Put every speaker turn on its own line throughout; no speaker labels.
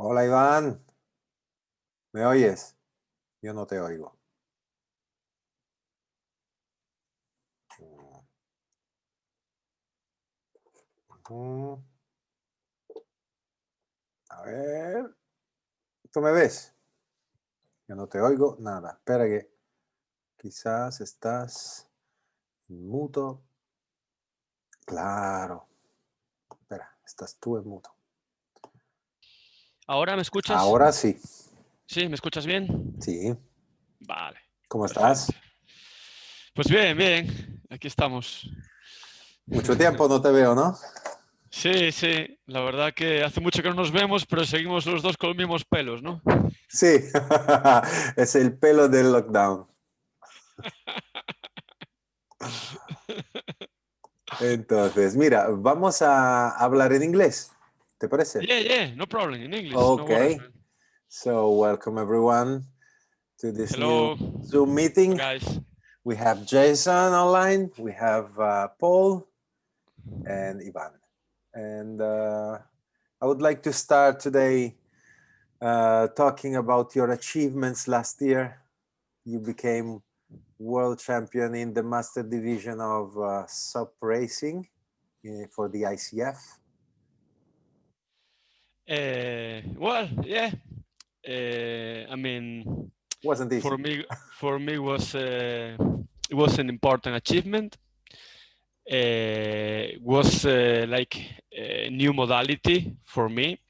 Hola Iván, ¿me oyes? Yo no te oigo. A ver, ¿tú me ves? Yo no te oigo nada. Espera que quizás estás en mudo. Claro. Espera, estás tú en mudo.
¿Ahora me escuchas?
Ahora sí.
¿Sí? ¿Me escuchas bien?
Sí.
Vale.
¿Cómo
Perfecto.
estás?
Pues bien, bien. Aquí estamos.
Mucho tiempo no te veo, ¿no?
Sí, sí. La verdad que hace mucho que no nos vemos, pero seguimos los dos con los mismos pelos, ¿no?
Sí. Es el pelo del lockdown. Entonces, mira, vamos a hablar en inglés. ¿Te parece?
Yeah. No problem. In English. No worries,
Okay.
man.
So welcome everyone to this new
Hello.
Zoom meeting.
Guys.
We have Jason online, we have Paul and Ivan. And I would like to start today talking about your achievements last year. You became world champion in the master division of SUP racing for the ICF.
Well, yeah. I mean,
Wasn't easy.
for me it was an important achievement. Was like a new modality for me.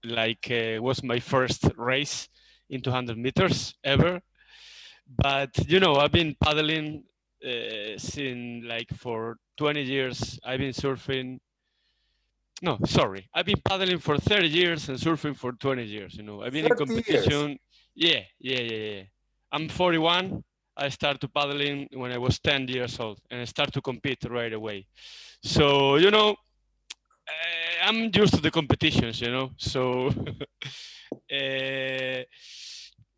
Like was my first race in 200 meters ever. But you know, I've been paddling since like for 20 years. I've been surfing. No, sorry. I've been paddling for 30 years and surfing for 20 years. You know, I've been in
30 years.
competition. Yeah. I'm 41. I started paddling when I was 10 years old and I started to compete right away. So, you know, I'm used to the competitions, you know. So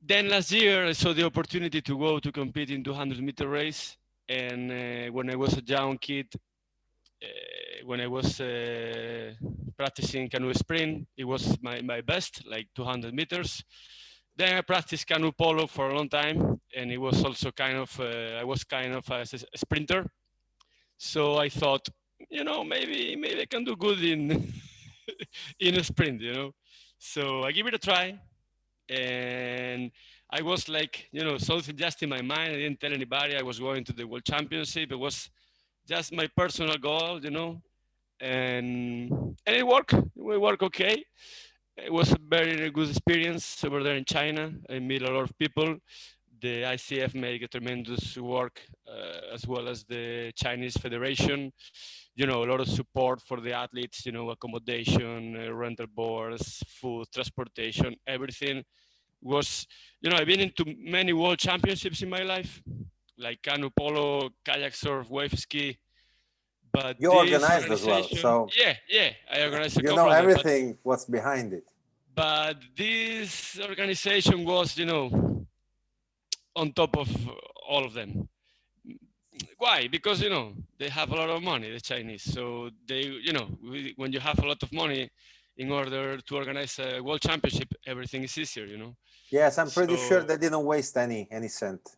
then last year I saw the opportunity to go to compete in 200-meter race. And when I was a young kid, when I was practicing canoe sprint, it was my best, like 200 meters. Then I practiced canoe polo for a long time, and it was also kind of, I was kind of a sprinter. So I thought, you know, maybe I can do good in in a sprint, you know. So I give it a try, and I was like, you know, something just in my mind. I didn't tell anybody I was going to the World Championship. It was just my personal goal, you know, and it worked. It worked okay. It was a very good experience over there in China. I met a lot of people. The ICF made a tremendous work, as well as the Chinese Federation. You know, a lot of support for the athletes. You know, accommodation, rental boards, food, transportation, everything was. You know, I've been into many world championships in my life, like canoe polo, kayak surf, Waveski. But
You
this
organized as well,
organization,
so
yeah, I organized a
you know
couple of them.
everything what's behind it.
But this organization was, you know, on top of all of them. Why? Because, you know, they have a lot of money, the Chinese. So they, you know, when you have a lot of money, in order to organize a world championship, everything is easier, you know.
Yes, I'm pretty sure
So
they didn't waste any cent.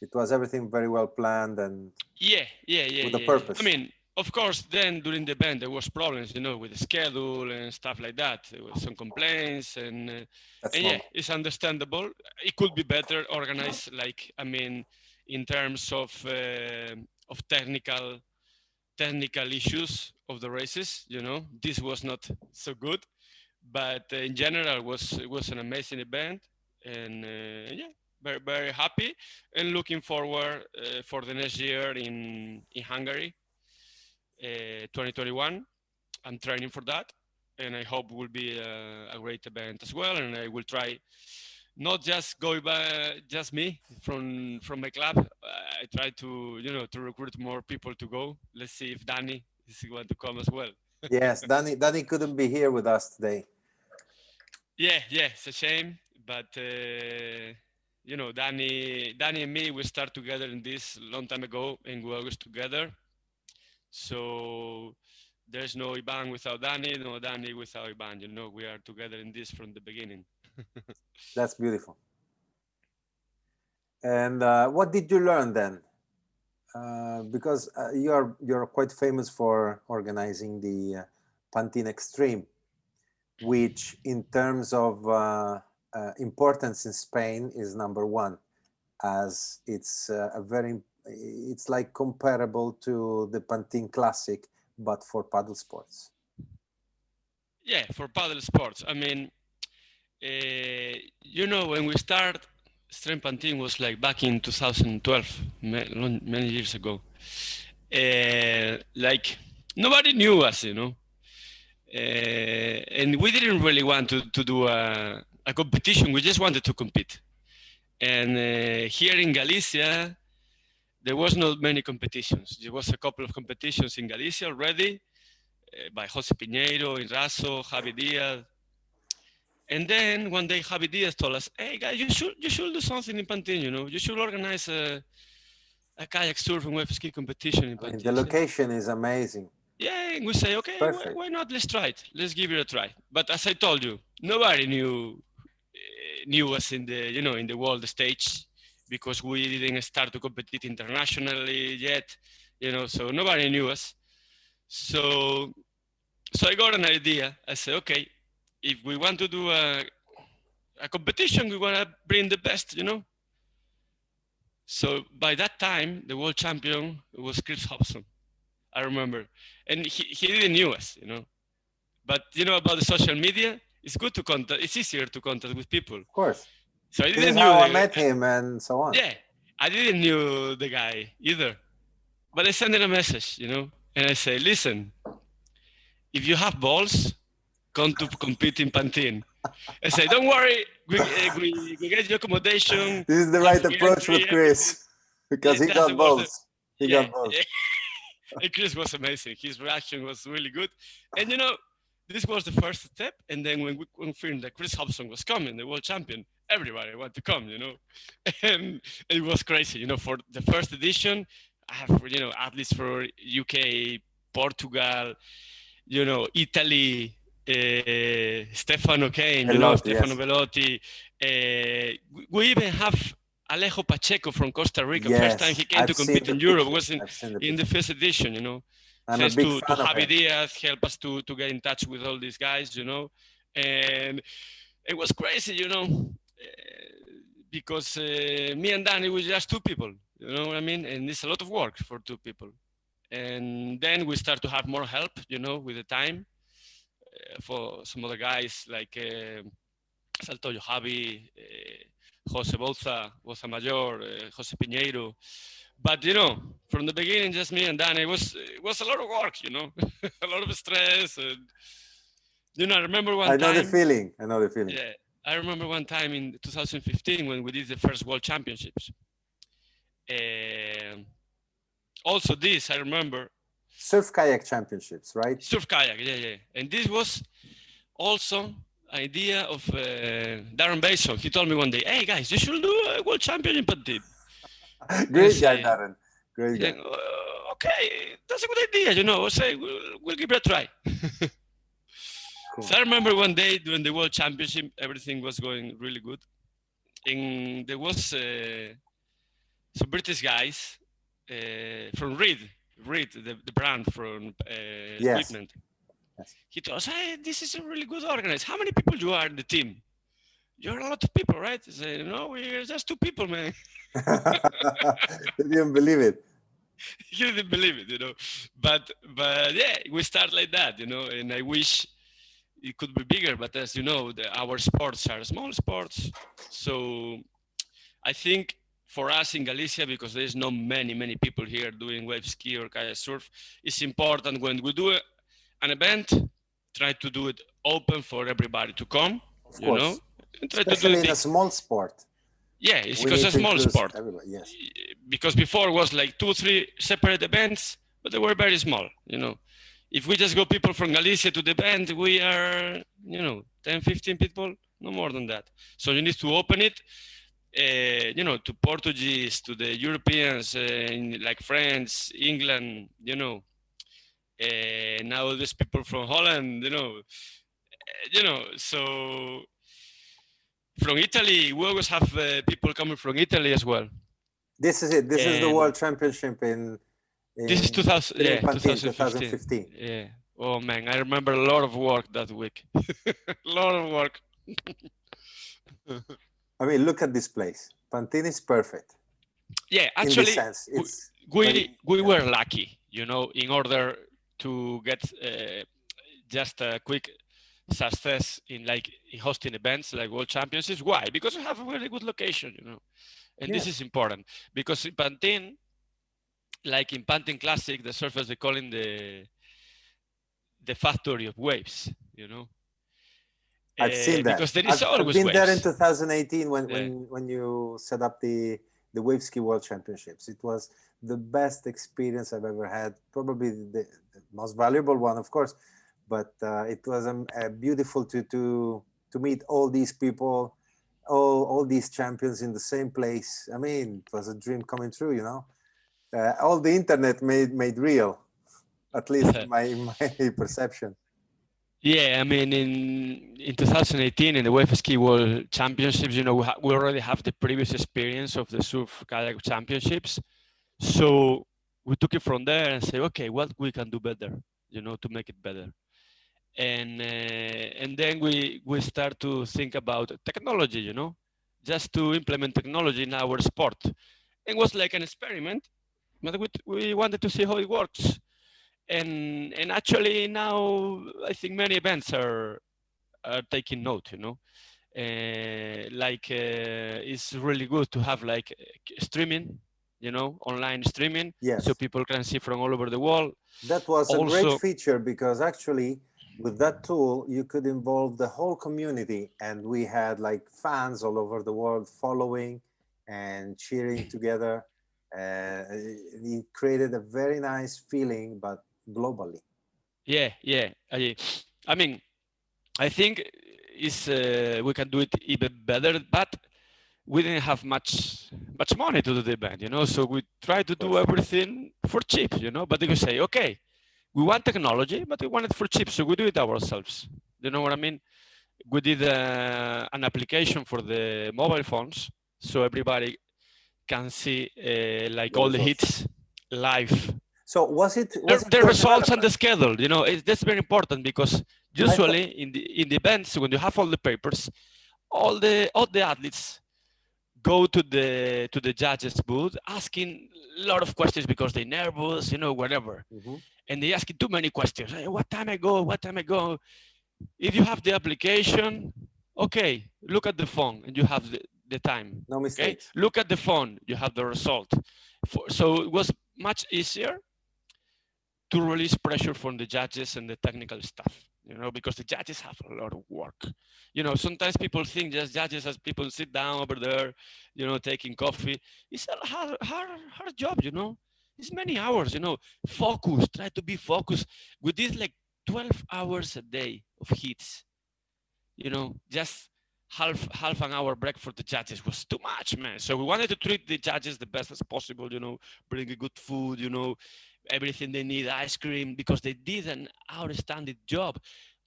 It was everything very well planned and
yeah.
with a purpose.
I mean, of course, then during the event there was problems, you know, with the schedule and stuff like that. There was some complaints,
That's
and yeah,
normal.
it's understandable. It could be better organized, like I mean, in terms of technical issues of the races. You know, this was not so good, but in general, it was an amazing event, and yeah, very happy, and looking forward for the next year in Hungary, 2021. I'm training for that, and I hope it will be a great event as well. And I will try not just go by just me from my club. I try to, you know, to recruit more people to go. Let's see if Danny is going to come as well.
Yes, Danny couldn't be here with us today.
Yeah, it's a shame, but you know, Danny and me, we start together in this long time ago, and we always together. So there's no Ivan without Danny, no Danny without Ivan. You know, we are together in this from the beginning.
That's beautiful. And what did you learn then? Because you're quite famous for organizing the Pantin Xtreme, which in terms of importance in Spain is #1, as it's it's like comparable to the Pantin Classic, but for paddle sports.
Yeah, for paddle sports. I mean, you know, when we start, Xtreme Pantin was like back in 2012, many years ago. Like nobody knew us, you know, and we didn't really want to do a competition. We just wanted to compete. And here in Galicia, there was not many competitions. There was a couple of competitions in Galicia already by Jose Piñeiro, Raso, Javi Diaz. And then one day Javi Diaz told us, "Hey guys, you should do something in Pantin. You know, you should organize a kayak surf and Waveski competition in Pantin."
The location is amazing.
Yeah, and we say, okay, why not? Let's try it. Let's give it a try. But as I told you, nobody knew us in the in the world stage, because we didn't start to compete internationally yet. You know, so nobody knew us. So I got an idea. I said, okay, if we want to do a competition, we want to bring the best, you know. So by that time, the world champion was Chris Hobson, I remember. And he didn't know us, you know. But you know about the social media, it's good to contact, it's easier to contact with people.
Of course.
So I
didn't know. This is how I met him and so on.
Yeah, I didn't know the guy either. But I sent him a message, you know, and I say, listen, if you have balls, come to compete in Pantin. I say, don't worry, we get your accommodation.
This is the right approach with Chris, because he got balls. He got balls.
And Chris was amazing. His reaction was really good. And you know, this was the first step. And then when we confirmed that Chris Hobson was coming, the world champion, everybody wanted to come, you know. And it was crazy, you know, for the first edition, I have, you know, at least for UK, Portugal, you know, Italy, Stefano came, Velotti, you know, Stefano Velotti. We even have Alejo Pacheco from Costa Rica. Yes, first time he came to compete in Europe was in the first edition, you know. Thanks to Javi Diaz, help us to get in touch with all these guys, you know. And it was crazy, you know, because me and Danny were just 2 people, you know what I mean? And it's a lot of work for 2 people. And then we start to have more help, you know, with the time. For some other guys like Saltoyo Javi, Jose Boza Mayor, Jose Piñeiro. But, you know, from the beginning, just me and Danny, it was a lot of work, you know, a lot of stress. And, you know, I remember one time. I know the feeling. Yeah, I remember one time in 2015 when we did the first World Championships. Also this, I remember.
Surfkayak championships, right?
Surfkayak, yeah. And this was also idea of Darren Bason. He told me one day, hey guys, you should do a world champion in Pantin.
Great guy, Darren. Great guy.
Okay, that's a good idea, you know. I say, we'll give it a try. Cool. So I remember one day during the world championship, everything was going really good. And there was some British guys from Reed, the brand from equipment. Yes. He told us, hey, this is a really good organized. How many people you are in the team? You're a lot of people, right? I said, no, we're just 2 people, man.
He didn't believe it.
He didn't believe it, you know. But yeah, we start like that, you know, and I wish it could be bigger, but as you know, our sports are small sports. So I think for us in Galicia, because there's not many people here doing wave ski or kayak surf, it's important when we do an event, try to do it open for everybody to come, of course. Know? And try
especially
to do
in a small sport.
Yeah, it's because a small sport.
Yes.
Because before it was like 2 or 3 separate events, but they were very small, you know. If we just go people from Galicia to the event, we are, you know, 10, 15 people, no more than that. So you need to open it, you know, to Portuguese, to the Europeans, like France, England, you know. Now there's people from Holland, so from Italy, we always have people coming from Italy as well.
This is it. This is the
And
World Championship in
this is 2000,
Xtreme
yeah,
Pantin,
2015. Yeah. Oh man, I remember a lot of work that week. A lot of work.
I mean, look at this place. Pantin is perfect.
Yeah,
In
actually,
this sense, it's
we were lucky, in order to get just a quick success in hosting events like World Championships. Why? Because we have a really good location, and this is important because in Pantin, like in Pantin Classic, the surfers they call it the factory of waves,
I've seen that.
Because there is
I've
always
been
waves.
there in 2018 when you set up the Waveski World Championships. It was the best experience I've ever had. Probably the most valuable one, of course. But it was beautiful to meet all these people, all these champions in the same place. I mean, it was a dream coming true. All the internet made real, at least in my perception.
Yeah, I mean, in 2018 in the Waveski World Championships, we already have the previous experience of the Surfkayak Championships, so we took it from there and say, okay, what we can do better, to make it better, and then we start to think about technology, just to implement technology in our sport. It was like an experiment, but we wanted to see how it works. And actually now I think many events are taking note, it's really good to have streaming, online streaming,
Yes.
so people can see from all over the world.
That was a great feature because actually with that tool you could involve the whole community, and we had fans all over the world following and cheering together. It created a very nice feeling, but globally.
Yeah. I mean, I think we can do it even better, but we didn't have much money to do the event, so we try to do everything for cheap, but they could say, okay, we want technology, but we want it for cheap, so we do it ourselves. You know what I mean? We did an application for the mobile phones, so everybody can see all the hits live.
So was it
the results and the schedule? That's very important because usually in the events, when you have all the papers, all the athletes go to the judges booth asking a lot of questions because they're nervous, whatever, and they ask too many questions. Hey, what time I go? If you have the application, okay, look at the phone and you have the time.
No mistakes.
Okay? Look at the phone, you have the result. So it was much easier to release pressure from the judges and the technical staff, because the judges have a lot of work. Sometimes people think just judges as people sit down over there, taking coffee. It's a hard job, It's many hours, Focus, try to be focused. We did 12 hours a day of hits, just half an hour break for the judges was too much, man. So we wanted to treat the judges the best as possible, bring good food, everything they need, ice cream, because they did an outstanding job.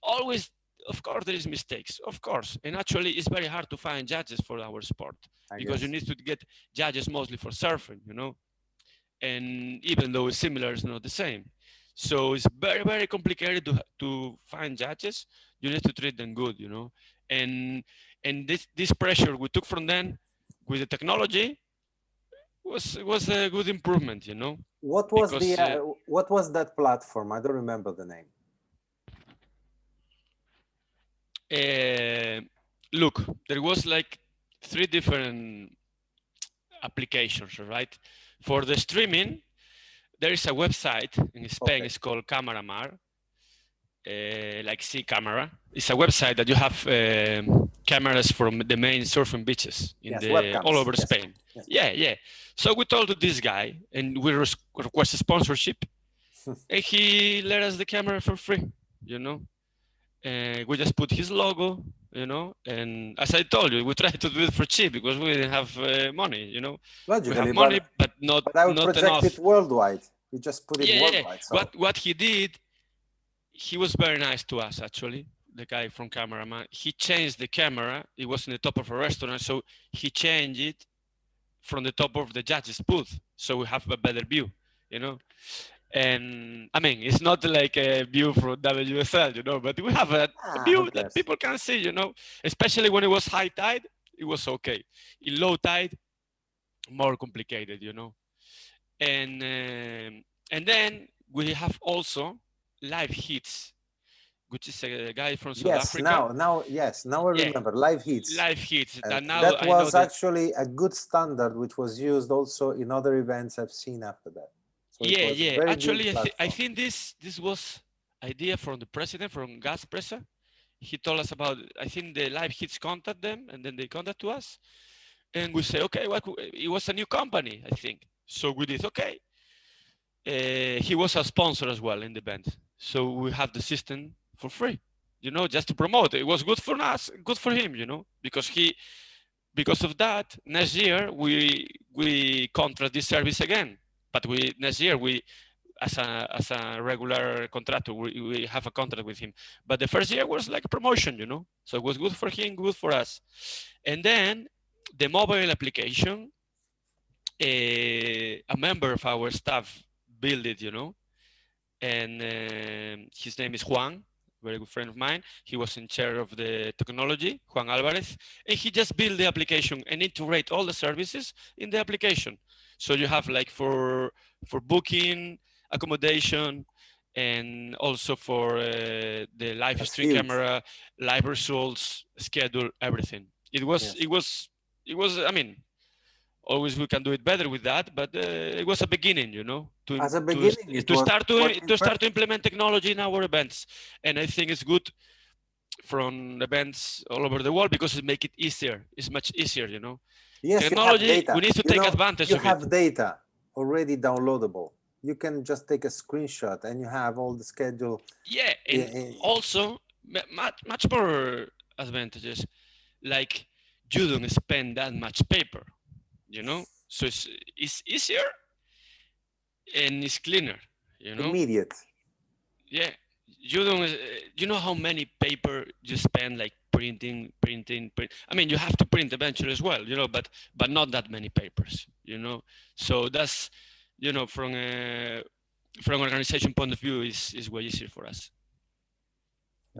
Always, of course, there is mistakes, of course. And actually, it's very hard to find judges for our sport because you need to get judges mostly for surfing, And even though it's similar, it's not the same. So it's very, very complicated to find judges. You need to treat them good, And this pressure we took from them with the technology was a good improvement,
What was what was that platform? I don't remember the name.
Look, there was 3 different applications, right? For the streaming, there is a website in Spain. It's called Cameramar, Sea Camera. It's a website that you have cameras from the main surfing beaches in all over Spain. Yes. Yeah. So we told this guy, and we requested sponsorship, and he let us the camera for free. We just put his logo, and as I told you, we tried to do it for cheap because we didn't have money,
Logically,
we have money, but not
I would project
enough.
it worldwide. You just put it
Yeah.
worldwide. So.
What he did, he was very nice to us, actually. The guy from cameraman, he changed the camera. It was in the top of a restaurant, so he changed it from the top of the judge's booth, so we have a better view, you know. And I mean, it's not like a view from WSL, you know, but we have a view that people can see, you know. Especially when it was high tide, it was okay. In low tide, more complicated, you know. And then we have also live hits, which is a guy from South Africa.
Now I remember live hits.
Live hits.
That was actually a good standard, which was used also in other events I've seen after that. So
Actually, I think this was idea from the president, from Gas Pressa. He told us about, I think the live hits contact them, and then they contact to us. And we say, okay, it was a new company, I think. So we did, okay. He was a sponsor as well in the event. So we have the system for free, you know, just to promote. It was good for us, good for him, you know, because of that, next year we contract this service again. But next year as a regular contractor, we have a contract with him. But the first year was like a promotion, you know. So it was good for him, good for us. And then the mobile application, a member of our staff built it, you know. And his name is Juan, very good friend of mine. He was in charge of the technology, Juan Alvarez, and he just built the application and integrate all the services in the application. So you have like for booking, accommodation, and also for the live stream camera, live results, schedule, everything. It was. I mean, always we can do it better with that, but it was a beginning, you know, to start to implement technology in our events. And I think it's good from events all over the world because it makes it easier. It's much easier, you know.
Yes,
technology, we need to take advantage of it.
You have data already downloadable. You can just take a screenshot and you have all the schedule.
Yeah, and also much more advantages. Like you don't spend that much paper, you know, so it's easier and it's cleaner, you know.
Immediate.
Yeah, you know how many paper you spend like printing. I mean, you have to print eventually as well, you know, but not that many papers, you know. So that's, you know, from an organization point of view, is way easier for us.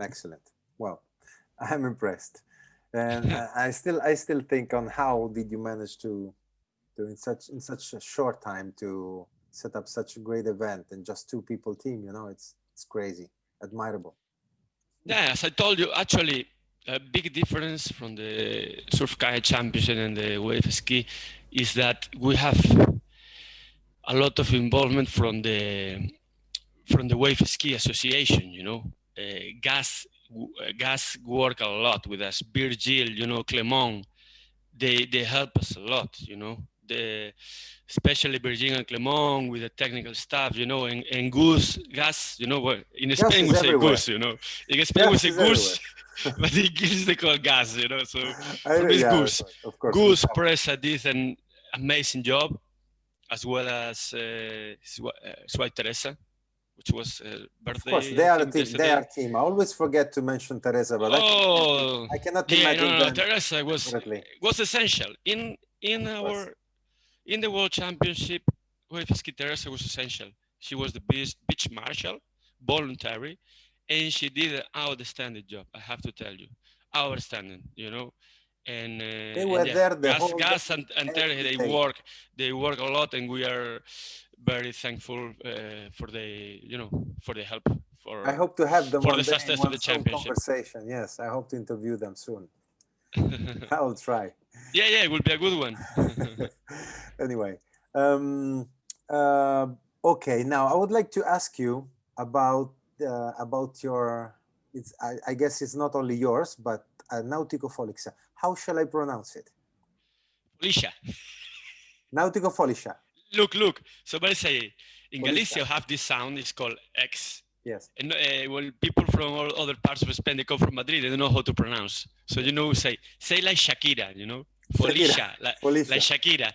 Excellent. Well, I'm impressed, and I still think on how did you manage to in such a short time to set up such a great event and just 2 people team, you know. It's crazy, admirable.
Yeah, as I told you, actually a big difference from the Surfkayak Championship and the Waveski is that we have a lot of involvement from the Waveski Association, you know. Gas work a lot with us. Virgil, you know, Clement, they help us a lot, you know. Especially Virgin and Clement with the technical stuff, you know, and Gas, you know, in Spain we say Goose, you know. In Spain we say Goose, but in English they call Gas, you know. So for me it's Goose.
Of course.
Goose Presa did an amazing job, as well as his wife Teresa, which was birthday.
Of course, they are a team. They are a team. I always forget to mention Teresa, but I cannot imagine.
No, Teresa was essential in the World Championship. Waveski Teresa was essential. She was the beach marshal, voluntary, and she did an outstanding job. I have to tell you, outstanding. You know, and
they were there.
Gas and Teresa, they work a lot, and we are very thankful for the help.
I hope to have them
for the success of the championship.
Conversation. Yes, I hope to interview them soon. I will try.
Yeah, it will be a good one.
Anyway, okay. Now I would like to ask you about your. I guess it's not only yours, but Nautico Folixa. How shall I pronounce it?
Folixa.
Nautico Folixa.
Look. Somebody say in Galicia have this sound. It's called X.
Yes.
And when people from all other parts of Spain, they come from Madrid, they don't know how to pronounce. So, you know, say like Shakira, you know, Folixa, like Shakira.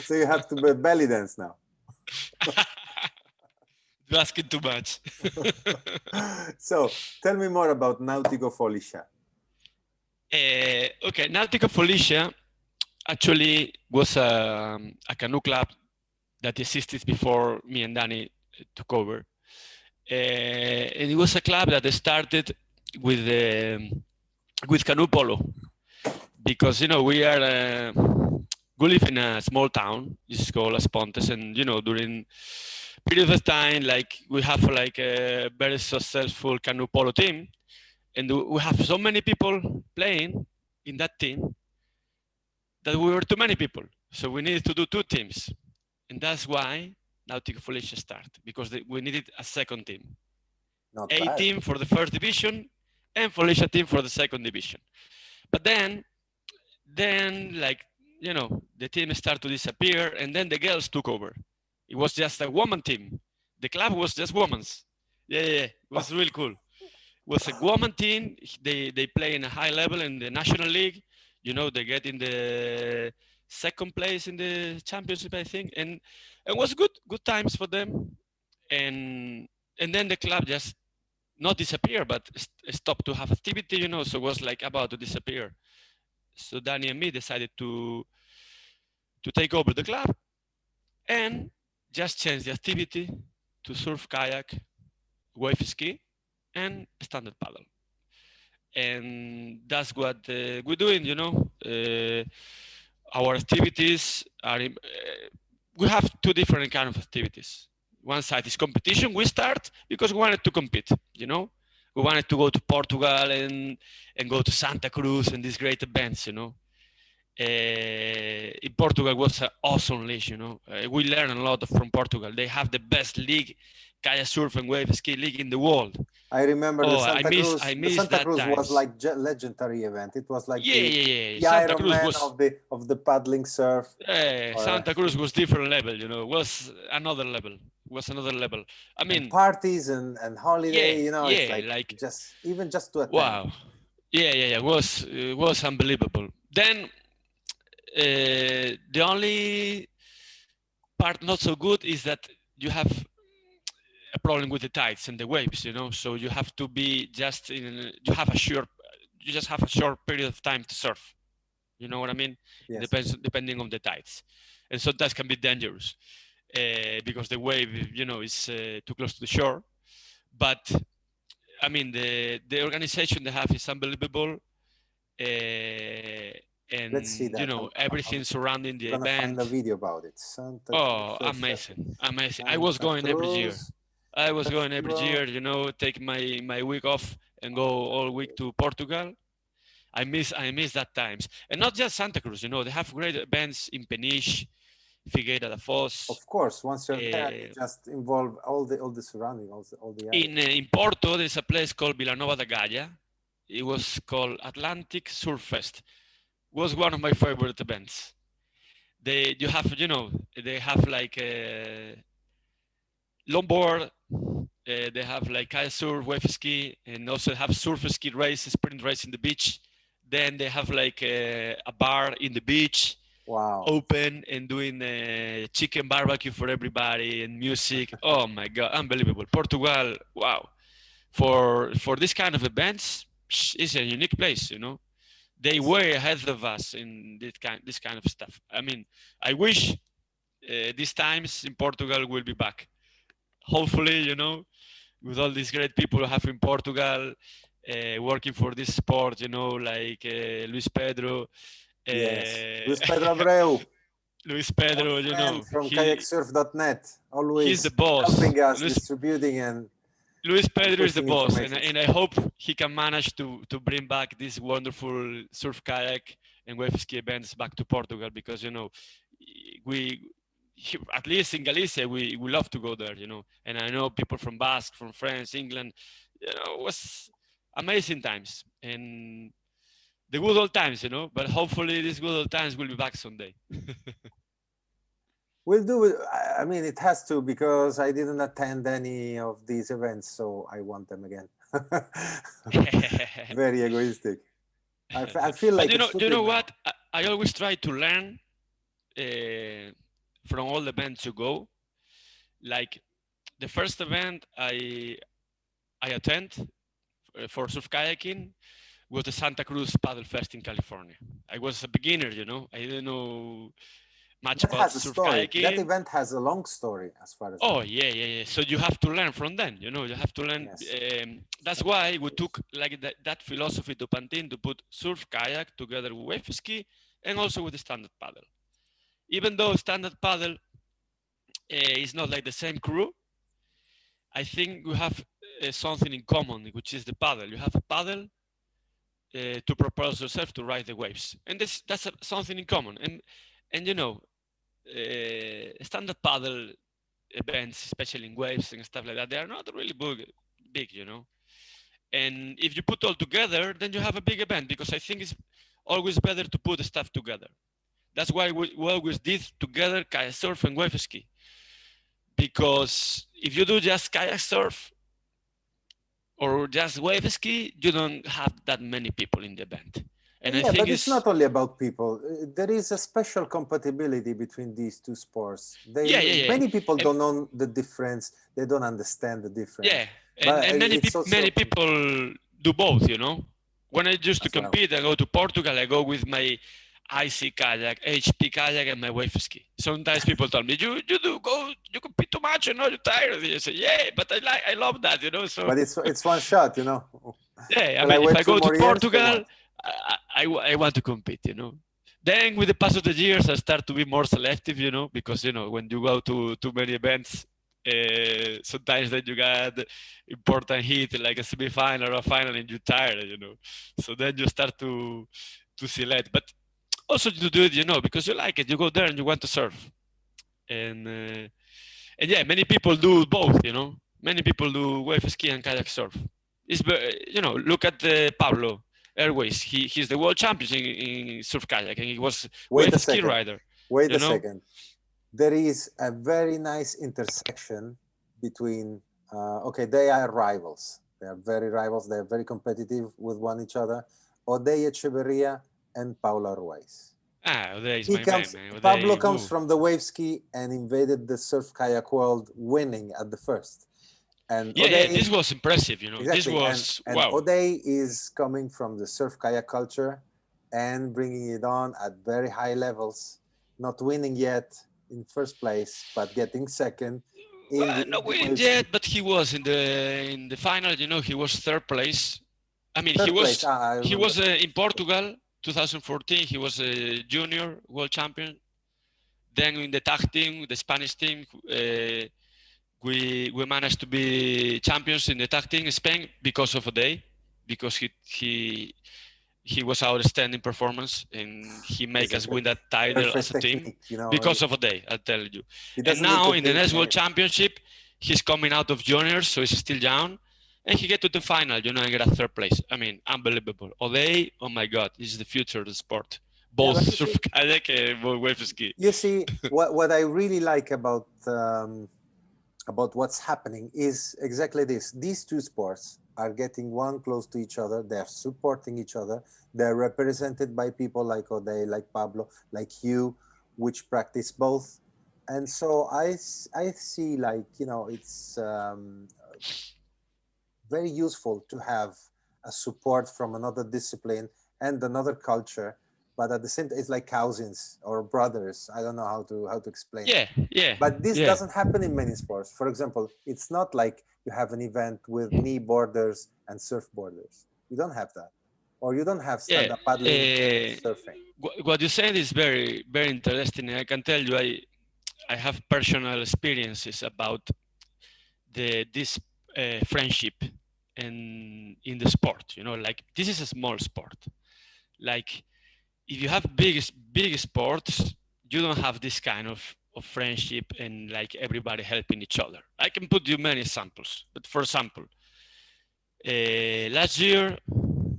So you have to belly dance now.
You're asking too much.
So tell me more about Nautico Folixa.
Okay, Nautico Folixa actually was a canoe club that existed before me and Danny took over. And it was a club that started with canoe polo, because we live in a small town. It's called Las Pontes, and during period of time, like we have like a very successful canoe polo team, and we have so many people playing in that team that we were too many people, so we needed to do two teams, and that's why Nautico Folixa started, because we needed a second team.
Not
A
bad.
team for the first division and Folixa team for the second division. But then like the team started to disappear, and then the girls took over. It was just a woman team. The club was just women's. Yeah. It was really cool. It was a woman team. They play in a high level in the national league. They get in the second place in the championship, I think, and it was good times for them. And then the club just not disappear, but stopped to have activity, so it was like about to disappear. So Danny and me decided to take over the club and just change the activity to surf kayak, Waveski, and standard paddle. And that's what we're doing, our activities are, we have two different kind of activities. One side is competition. We start because we wanted to compete, we wanted to go to Portugal and go to Santa Cruz and these great events, in Portugal was an awesome league, we learned a lot from Portugal. They have the best league, kayak surf and wave ski league in the world.
I remember the Santa Cruz.
I
The
miss
Santa
that
Cruz
times.
was like legendary event. It was like the
Santa
Iron
Cruz
Man
was
of the paddling surf.
Santa Cruz was different level, was another level. I mean,
and parties and holiday, it's
like
just even just to attend.
Wow. Yeah. It was unbelievable. Then the only part not so good is that you have a problem with the tides and the waves, so you have to be just you just have a short period of time to surf. You know what I mean?
Yes.
Depending on the tides, and sometimes can be dangerous because the wave, is too close to the shore. But I mean, the organization they have is unbelievable. And
let's see that.
Everything surrounding the
I'm gonna
event.
find a video about it. Santa
Cruz amazing. I was going every year. Take my week off and go all week to Portugal. I miss that times. And not just Santa Cruz, they have great events in Peniche, Figueira da Foz.
Of course, once you're there, you just involve all the surrounding, all the
in Porto, there's a place called Villanova da Gaia. It was called Atlantic Surf Fest. Was one of my favorite events. They have like a longboard. They have like kayak surf, wave ski, and also have surf ski race, sprint race in the beach. Then they have like a bar in the beach.
Wow.
Open and doing chicken barbecue for everybody and music. Oh my God, unbelievable. Portugal, wow. For this kind of events, it's a unique place, They were ahead of us in this kind of stuff. I mean, I wish these times in Portugal will be back. Hopefully, with all these great people we have in Portugal working for this sport, like Luis Pedro.
Yes, Luis Pedro Abreu.
Luis Pedro,
from kayaksurf.net, always
he's the boss.
Helping us, distributing and
Luis Pedro is the boss, and I hope he can manage to bring back this wonderful surf kayak and wave ski events back to Portugal, because at least in Galicia we love to go there, and I know people from Basque, from France, England, it was amazing times and the good old times, but hopefully these good old times will be back someday.
We'll do it. I mean, it has to, because I didn't attend any of these events, so I want them again. Very egoistic. I feel like
you know what? I always try to learn from all the events you go. like the first event I attend for surf kayaking was the Santa Cruz Paddle Fest in California. I was a beginner, you know. I didn't know much
That
about
has a
surf
story. That
kayaking.
event has a long story as far as I
Oh,
know.
yeah. So you have to learn from them, you know. You have to learn.
Yes.
That's why we took like that philosophy to Pantin to put surf kayak together with Waveski and also with the standard paddle. Even though standard paddle is not like the same crew, I think we have something in common, which is the paddle. You have a paddle to propel yourself to ride the waves, and that's something in common. And you know, standard paddle events, especially in waves and stuff like that, they are not really big, you know. And if you put all together, then you have a big event, because I think it's always better to put the stuff together. That's why we always did together kayak surf and wave ski. Because if you do just kayak surf or just wave ski, you don't have that many people in the event. And
yeah,
I think
but it's not only about people. There is a special compatibility between these two sports. Many people don't know the difference. They don't understand the difference.
Yeah, and many people do both, you know. When I used to compete, I go to Portugal, I go with my IC kayak, HP kayak, and my wave ski. Sometimes people tell me, you compete too much, you know, you're tired. And I say, yeah, but I love that, you know. So,
but it's one shot, you know.
Yeah, I mean, if I go to Portugal, I want to compete, you know. Then with the pass of the years, I start to be more selective, you know, because, you know, when you go to too many events, sometimes then you got important hit like a semi-final or a final and you're tired, you know. So then you start to select. But also to do it, you know, because you like it. You go there and you want to surf. And yeah, many people do both, you know. Many people do wave ski and kayak surf. It's, you know, look at Pablo Airways. He's the world champion in surf kayak, and he was wave ski rider.
Wait a second. There is a very nice intersection between, okay, they are rivals. They are very rivals. They are very competitive with one each other. Odey Echeverria and Paulo Ruiz.
Odey is my man.
Pablo comes from the wave ski and invaded the surf kayak world, winning at the first. And
yeah, this was impressive, you know. Exactly. This was
and
wow.
Odey is coming from the surf kayak culture and bringing it on at very high levels, not winning yet in first place, but getting second.
Not winning yet, but he was in the final. You know, he was third place. I mean, he was in Portugal 2014. He was a junior world champion. Then in the tag team, the Spanish team, we managed to be champions in the tag team in Spain because of Odey, because he was outstanding performance and he made us win that title as a team, you know, because of Odey, I tell you. And now in the next World Championship, he's coming out of juniors, so he's still young, and he get to the final, you know, and get a third place. I mean, unbelievable. Odey, oh my God, this is the future of the sport. Both surf kayak and wave ski.
You see, what I really like about what's happening is exactly this. These two sports are getting one close to each other. They're supporting each other. They're represented by people like Odey, like Pablo, like you, which practice both. And so I see, like, you know, it's very useful to have a support from another discipline and another culture. But at the same time, it's like cousins or brothers. I don't know how to explain.
Yeah.
But this doesn't happen in many sports. For example, it's not like you have an event with knee boarders and surf boarders. You don't have that, or you don't have stand-up paddling surfing.
What you said is very, very interesting. I can tell you, I have personal experiences about this friendship and in the sport. You know, like this is a small sport. Like, if you have big sports, you don't have this kind of friendship and like everybody helping each other. I can put you many examples, but for example, last year,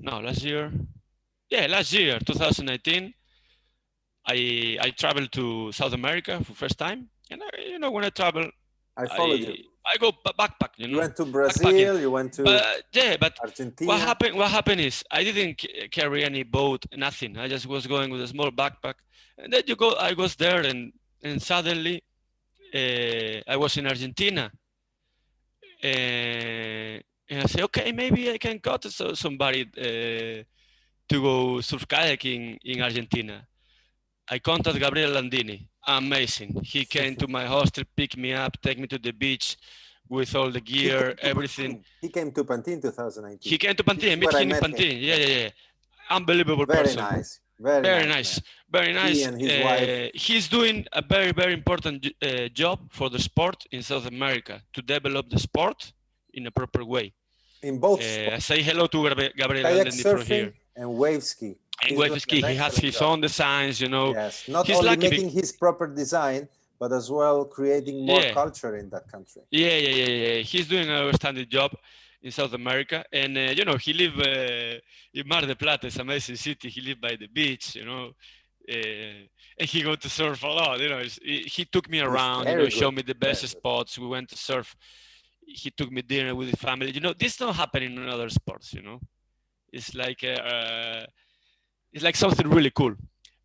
2019, I traveled to South America for the first time, and you know, when I travel,
I followed you.
I go backpack, you know.
You went to Brazil, you went to
Argentina. What happened is I didn't carry any boat, nothing. I just was going with a small backpack. And then I was there and suddenly I was in Argentina, and I said, okay, maybe I can cut somebody to go surf kayaking in Argentina. I contacted Gabriel Landini. Amazing. He came to my hostel, picked me up, take me to the beach with all the gear, everything.
He came to Pantin 2019.
He came to Pantin. I met him in Pantin. Yeah. Unbelievable
very
person.
Nice.
Very nice. Very nice.
He and his wife.
He's doing a very important job for the sport in South America to develop the sport in a proper way.
In both
say hello to Gabriel
kayak
Landini from
surfing
here.
And Waveski.
And Waveski, he has his own designs, you know.
Yes, not
he's
only making his proper design, but as well creating more culture in that country.
Yeah. He's doing an outstanding job in South America, and you know, he live in Mar del Plata. It's an amazing city. He live by the beach, you know, and he go to surf a lot. You know, he took me around, you know, showed me the best spots. We went to surf. He took me dinner with the family. You know, this don't happen in other sports. You know, it's like something really cool.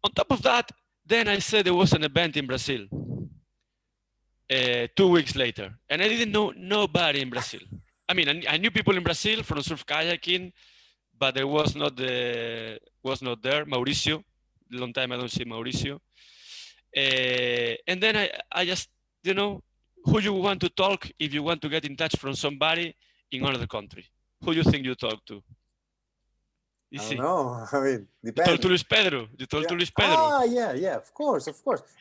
On top of that, then I said there was an event in Brazil 2 weeks later, and I didn't know nobody in Brazil. I mean, I knew people in Brazil from surf kayaking, but there was not there. Mauricio, long time I don't see Mauricio. And then I just, you know, who you want to talk if you want to get in touch from somebody in another country? Who you think you talk to?
You see? No, I mean, depends.
You told to Luis Pedro. To Luis Pedro.
Ah, yeah, of course.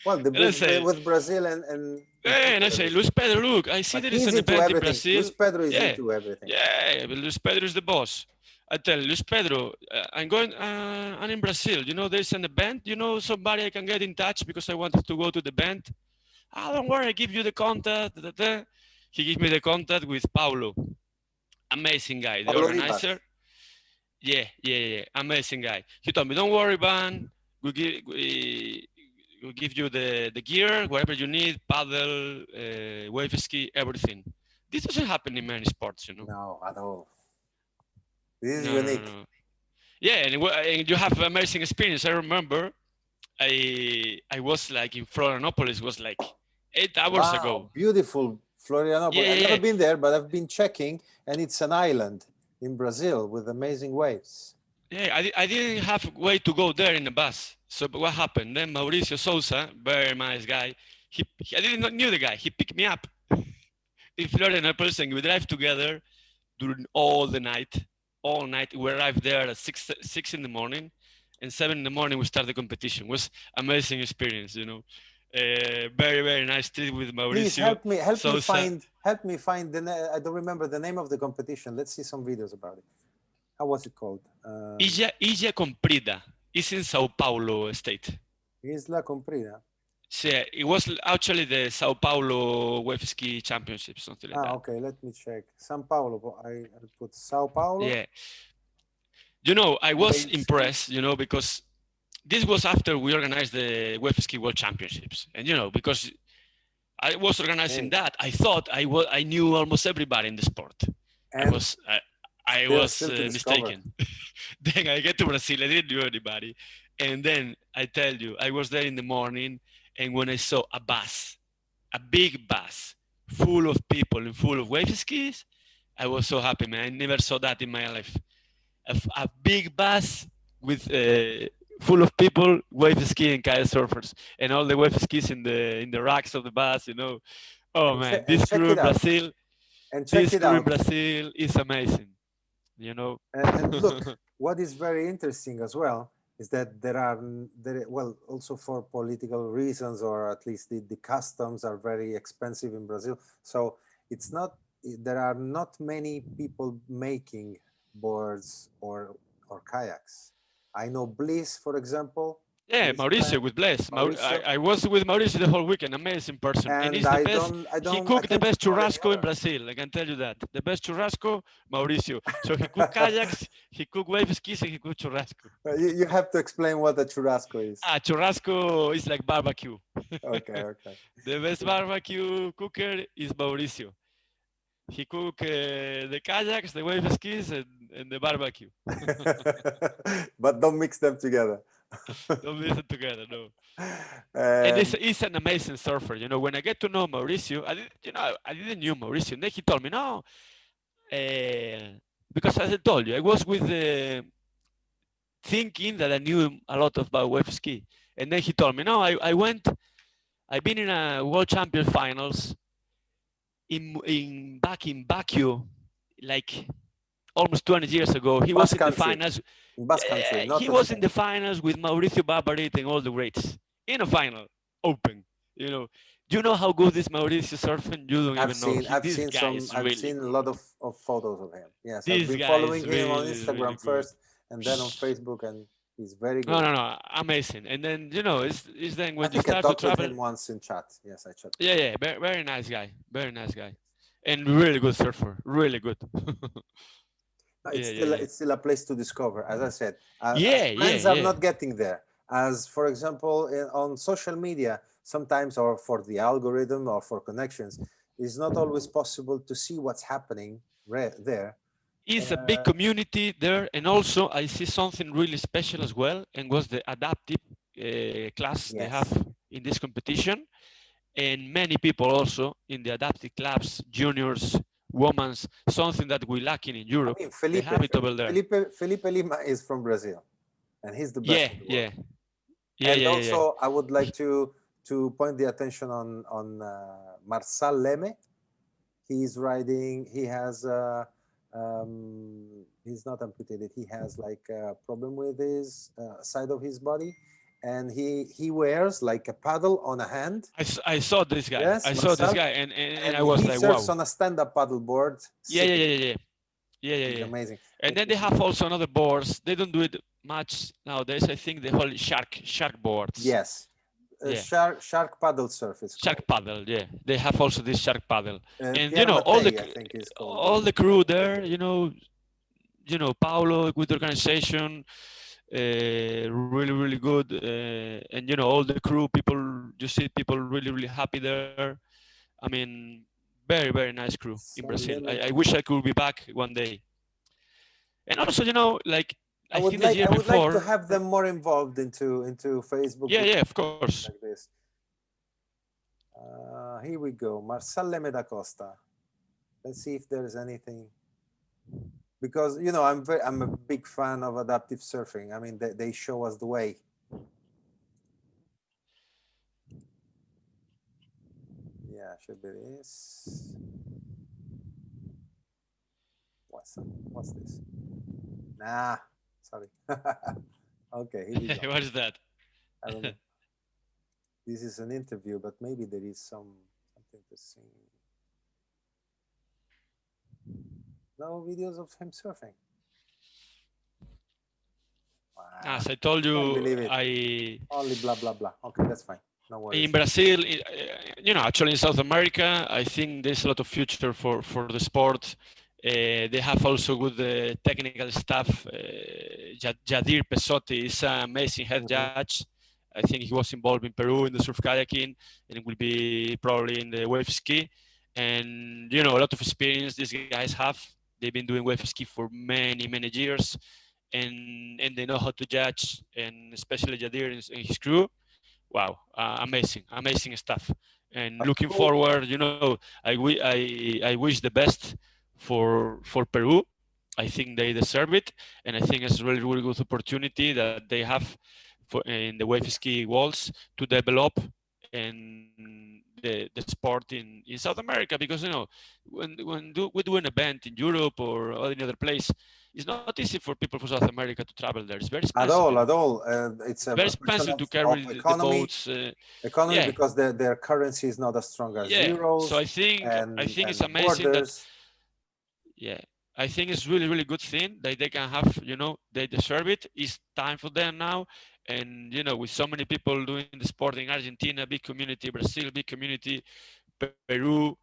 Well, with Brazil and
and I say, Luis Pedro, look, I see there is an event in Brazil.
Luis Pedro is into everything.
Yeah, but Luis Pedro is the boss. I tell Luis Pedro, I'm in Brazil. You know, there's an event. You know, somebody I can get in touch because I wanted to go to the event. Don't worry, I give you the contact. He gave me the contact with Paulo. Amazing guy, the organizer. Yeah. Amazing guy. He told me, don't worry, Van. We'll give you the gear, whatever you need, paddle, Waveski, everything. This doesn't happen in many sports, you know.
No, at all. This is unique.
No. Yeah, and you have amazing experience. I remember I was like in Florianopolis, was like 8 hours ago.
Beautiful Florianopolis. I've never been there, but I've been checking, and it's an island in Brazil with amazing waves.
Yeah, I didn't have a way to go there in the bus. So what happened? Then Mauricio Souza, very nice guy, I didn't knew the guy. He picked me up in Florianopolis, and we drive together during all night. We arrived there at 6 in the morning, and 7 in the morning we start the competition. It was amazing experience, you know. Very nice trip with Mauricio.
Please help me find I don't remember the name of the competition. Let's see some videos about it. How was it called?
Ilha Comprida. It's in Sao Paulo state.
Isla Comprida.
Yeah, it was actually the Sao Paulo Waveski Championship, something like that.
Okay, let me check. Sao Paulo. I put Sao Paulo.
Yeah. You know, I was impressed, you know, because this was after we organized the Waveski World Championships. And, you know, because I was organizing that, I thought I knew almost everybody in the sport. And I was mistaken. Then I get to Brazil, I didn't know anybody. And then I tell you, I was there in the morning, and when I saw a big bus, full of people and full of wave skis, I was so happy, man. I never saw that in my life. A big bus with full of people, wave ski and kayak surfers, and all the wave skis in the racks of the bus, you know. Oh man, this crew in Brazil, Brazil is amazing, you know.
And look, what is very interesting as well is that also for political reasons, or at least the customs are very expensive in Brazil. So there are not many people making boards or kayaks. I know Bliss, for example.
Yeah, Mauricio with Bliss. I was with Mauricio the whole weekend. Amazing person. And he's the best. He cooked the best churrasco in Brazil. I can tell you that. The best churrasco, Mauricio. So he cooked kayaks, he cooked wave skis, and he cooked churrasco.
You have to explain what a churrasco is.
Churrasco is like barbecue.
Okay.
The best barbecue cooker is Mauricio. He cooked the kayaks, the wave skis, and the barbecue.
But don't mix them together.
Don't listen together, no. And
And
he's an amazing surfer. You know, when I get to know Mauricio, I didn't knew Mauricio. And then he told me, no, because as I told you, I was with thinking that I knew a lot about Waveski. And then he told me, no, I've been in a world champion finals back in Baku, like almost 20 years ago. He was
Basque
in the
Country,
finals.
in Basque Country,
He
not of
was in
Spain.
the finals with Mauricio Barbarit and all the greats in a final, open. You know, do you know how good is Mauricio surfing? You don't even know. This guy is
I've
really
seen a
good.
lot of photos of him. Yes, I've
This
been
guy
following
is
him on
really, really
Instagram
good.
first and then on Facebook, and he's very
No,
good.
no, no, amazing. And then it's then
I
when you
think I
start to
talked with
travel.
him once in chat. Yes, I chat with
Yeah,
him.
yeah, very nice guy, very nice guy, and really good surfer, really good. Yeah, yeah, yeah,
It's still a place to discover. As I said, as
yeah, yeah,
friends, I'm
yeah.
not getting there. As for example, on social media, sometimes, or for the algorithm or for connections, it's not always possible to see what's happening there.
It's a big
Uh,
community there, and also I see something really special as well, and was the adaptive class they have
yes,
in this competition, and many people also in the adaptive clubs, juniors, women's, something that we lacking in
I
Europe.
mean
They have it over there.
Felipe Lima is from Brazil, and he's the best
Yeah,
in the world.
yeah, yeah,
And
yeah, yeah, yeah.
also, I would like to point the attention on Marçal Leme. He's riding. He has he's not amputated. He has like a problem with his side of his body, and he wears like a paddle on a hand.
I saw this guy.
Yes,
I saw this
Marcel,
guy, and I
and
was
he
like,
surfs
wow.
on a stand-up paddle board
Yeah, yeah,
sitting.
yeah, yeah, yeah. Yeah, yeah,
He's
yeah.
amazing.
And then they have also another boards. They don't do it much nowadays. I think they call it shark boards.
Yes,
Yeah,
shark paddle surf is
shark
called.
paddle. Yeah, they have also this shark paddle. And
Piero
all the
Mattei, I think, is called
all the crew there. Paulo with the organization, really really good. And all the crew people. You see people really really happy there. I mean, very nice crew in Brazil. I
Leme.
wish I could be back one day. And also, like I think the year
I would like to
before.
have them more involved into Facebook
Yeah,
groups
yeah, of
and things
course.
like this. Here we go, Marcel Leme da Costa. Let's see if there's anything, because I'm a big fan of adaptive surfing. I mean, they show us the way. Yeah, should be this. What's this? Nah, sorry. Okay, here we go.
What is that?
I don't know. This is an interview, but maybe there is something to see. No videos of him surfing. Wow,
As I told
can't
you,
believe it.
I
Only blah blah blah. Okay, that's fine. No
in
worries.
Brazil, actually in South America, I think there's a lot of future for the sport. They have also good technical staff. Jadir Pesotti is an amazing head judge. I think he was involved in Peru in the surf kayaking, and will be probably in the wave ski. And a lot of experience these guys have. They've been doing wave ski for many years, and they know how to judge, and especially Jadir and his crew. Wow, amazing stuff. And looking
Cool.
forward, I wish the best for Peru. I think they deserve it, and I think it's a really good opportunity that they have in the wave ski walls to develop and the sport in South America, because we do an event in Europe or any other place, it's not easy for people from South America to travel there. It's very
At
expensive,
all, at all. It's
It's
a
very
question
expensive to
of
carry the
economy,
boats.
economy
Yeah,
because their currency is not as strong as
yeah. So
euros
I think it's
and
amazing that,
borders.
yeah, I think it's really good thing that they can have. They deserve it. It's time for them now, and with so many people doing the sport in Argentina, big community, Brazil, big community, Peru.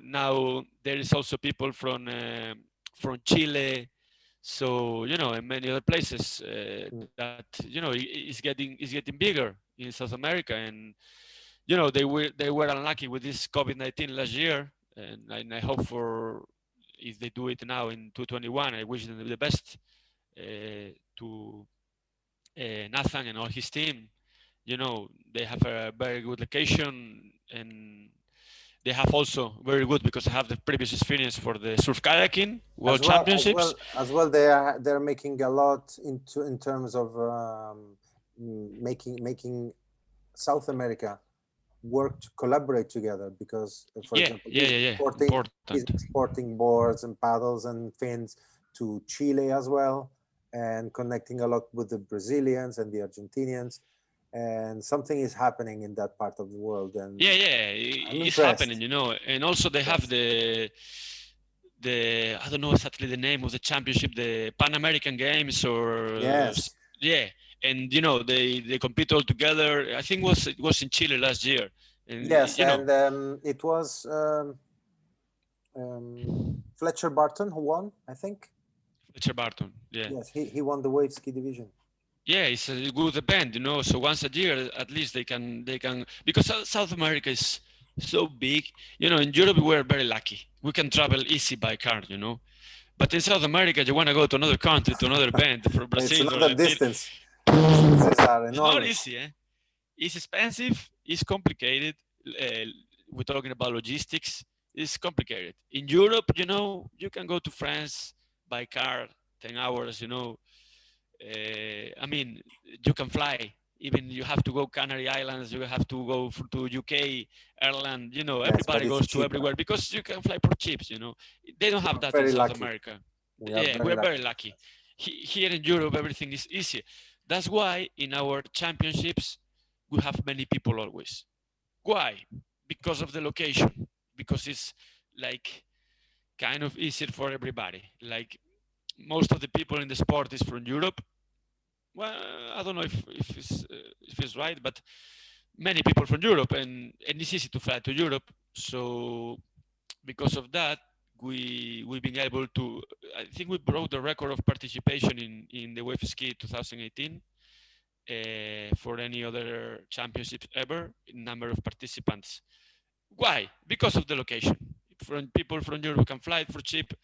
Now there is also people from Chile. So and many other places
Mm.
that is getting bigger in South America, and they were unlucky with this COVID-19 last year, and I hope for if they do it now in 2021, I wish them the best to Nathan and all his team, they have a very good location, and they have also very good, because I have the previous experience for the surf kayaking world
As well, as
championships.
well, as well, they're making a lot in terms of making South America work to collaborate together, because for
Yeah,
example,
yeah, yeah, yeah. Important.
he's exporting boards and paddles and fins to Chile as well, and connecting a lot with the Brazilians and the Argentinians, and something is happening in that part of the world, and
Yeah, yeah,
I'm
it's happening,
impressed.
and also they have
Impressed.
the I don't know exactly the name of the championship, the Pan American Games, or
Yes,
yeah, and they compete all together. I think it was in Chile last year, and
yes, and it was Fletcher Barton who won, I think.
Richard Barton, yeah.
Yes, he won the Waveski division.
Yeah, it's a good event, So once a year, at least they can, because South America is so big. In Europe we're very lucky. We can travel easy by car, But in South America, you want to go to another country, to another event, from
It's
Brazil or
another
Argentina.
distance. The distances are
It's not
enormous.
easy, eh? It's expensive. It's complicated. We're talking about logistics. It's complicated. In Europe, you can go to France by car, 10 hours. I mean, you can fly. Even you have to go Canary Islands. You have to go to UK, Ireland.
Yes, but
Everybody
it's
goes to
cheaper.
everywhere because you can fly for chips. They don't have
We're
that in
very
South
lucky.
America.
We are
Yeah,
very
we're very
lucky.
lucky. Here in Europe, everything is easy. That's why in our championships we have many people always. Why? Because of the location. Because it's like kind of easier for everybody. Like most of the people in the sport is from Europe. Well, I don't know if it's right, but many people from Europe, and it's easy to fly to Europe. So because of that, we've been able to. I think we broke the record of participation in the Waveski 2018 for any other championships ever in number of participants. Why? Because of the location. From people from Europe can fly for cheap.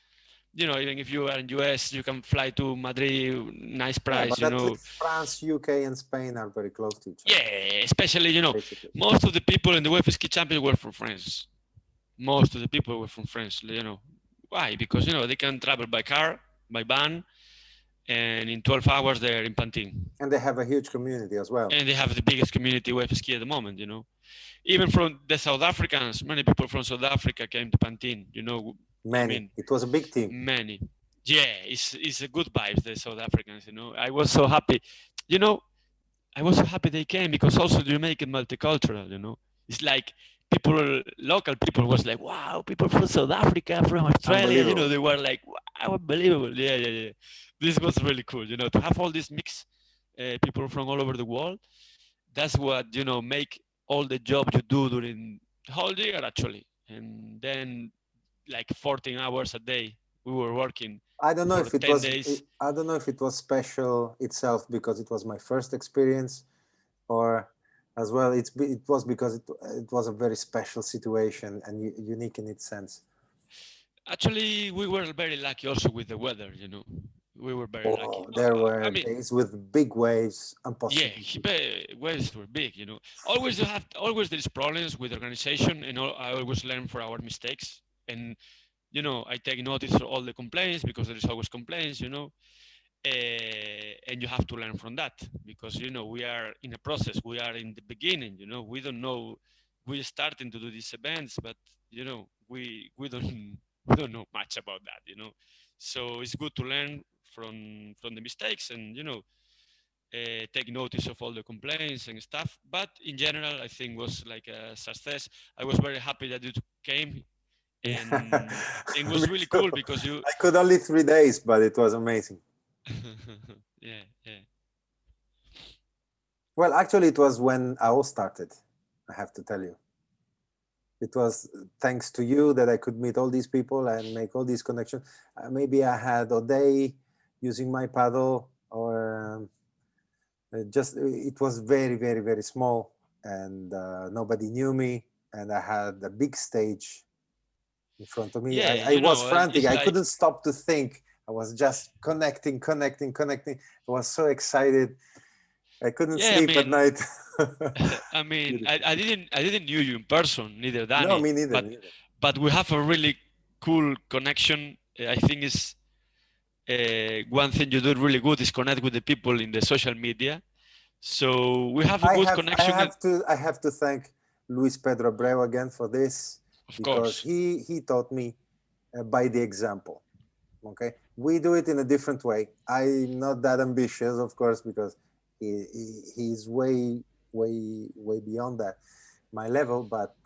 Even if you are in US, you can fly to Madrid, nice
Yeah,
price.
but at least France, UK, and Spain are very close to each other,
Yeah, especially
basically.
most of the people in the UEFA ski champions were from France. Most of the people were from France. Why? Because they can travel by car, by van, and in 12 hours they're in Pantin.
And they have a huge community as well.
And they have the biggest community UEFA ski at the moment. Even from the South Africans, many people from South Africa came to Pantin. I
Many.
mean,
It was a big team.
many. Yeah, it's a good vibes. The South Africans. I was so happy. You know, I was so happy they came because also you make it multicultural. It's like local people was like, wow, people from South Africa, from Australia,
Unbelievable.
they were like, wow, unbelievable. Yeah, yeah, yeah. This was really cool, to have all these mix people from all over the world. That's what, make all the job you do during the whole year actually. And then like 14 hours a day, we were working
I don't know
for
if it
10
was.
days.
I don't know if it was special itself because it was my first experience, or as well it was because it was a very special situation and unique in its sense.
Actually, we were very lucky also with the weather, We were very lucky.
Oh, there
I
were
mean,
days with big waves and
yeah,
possibility.
waves were big. Always there's problems with organization, and I always learn from our mistakes. And I take notice of all the complaints because there is always complaints. And you have to learn from that because we are in a process. We are in the beginning. We don't know. We're starting to do these events, but we don't we don't know much about that. So it's good to learn from the mistakes and take notice of all the complaints and stuff. But in general, I think was like a success. I was very happy that you came,
Yeah,
and it was
me
really
too.
cool because you.
I could only 3 days, but it was amazing.
Yeah, yeah.
Well, actually, it was when I all started. I have to tell you, it was thanks to you that I could meet all these people and make all these connections. Maybe I had a day using my paddle, or just it was very, very, very small, and nobody knew me, and I had a big stage in front of me.
Yeah,
I was frantic.
it's
I
like
couldn't stop to think. I was just connecting, connecting, connecting. I was so excited. I couldn't
Yeah, I
sleep at
mean,
night.
I mean,
Beautiful.
I didn't knew you in person, neither
No,
Danny,
me neither. Neither.
but we have a really cool connection. I think is one thing you do really good is connect with the people in the social media. So we have a good connection.
I have to thank Luis Pedro Abreu again for this,
Of
because
course.
he taught me by the example. Okay, we do it in a different way. I'm not that ambitious, of course, because he's way beyond that my level. But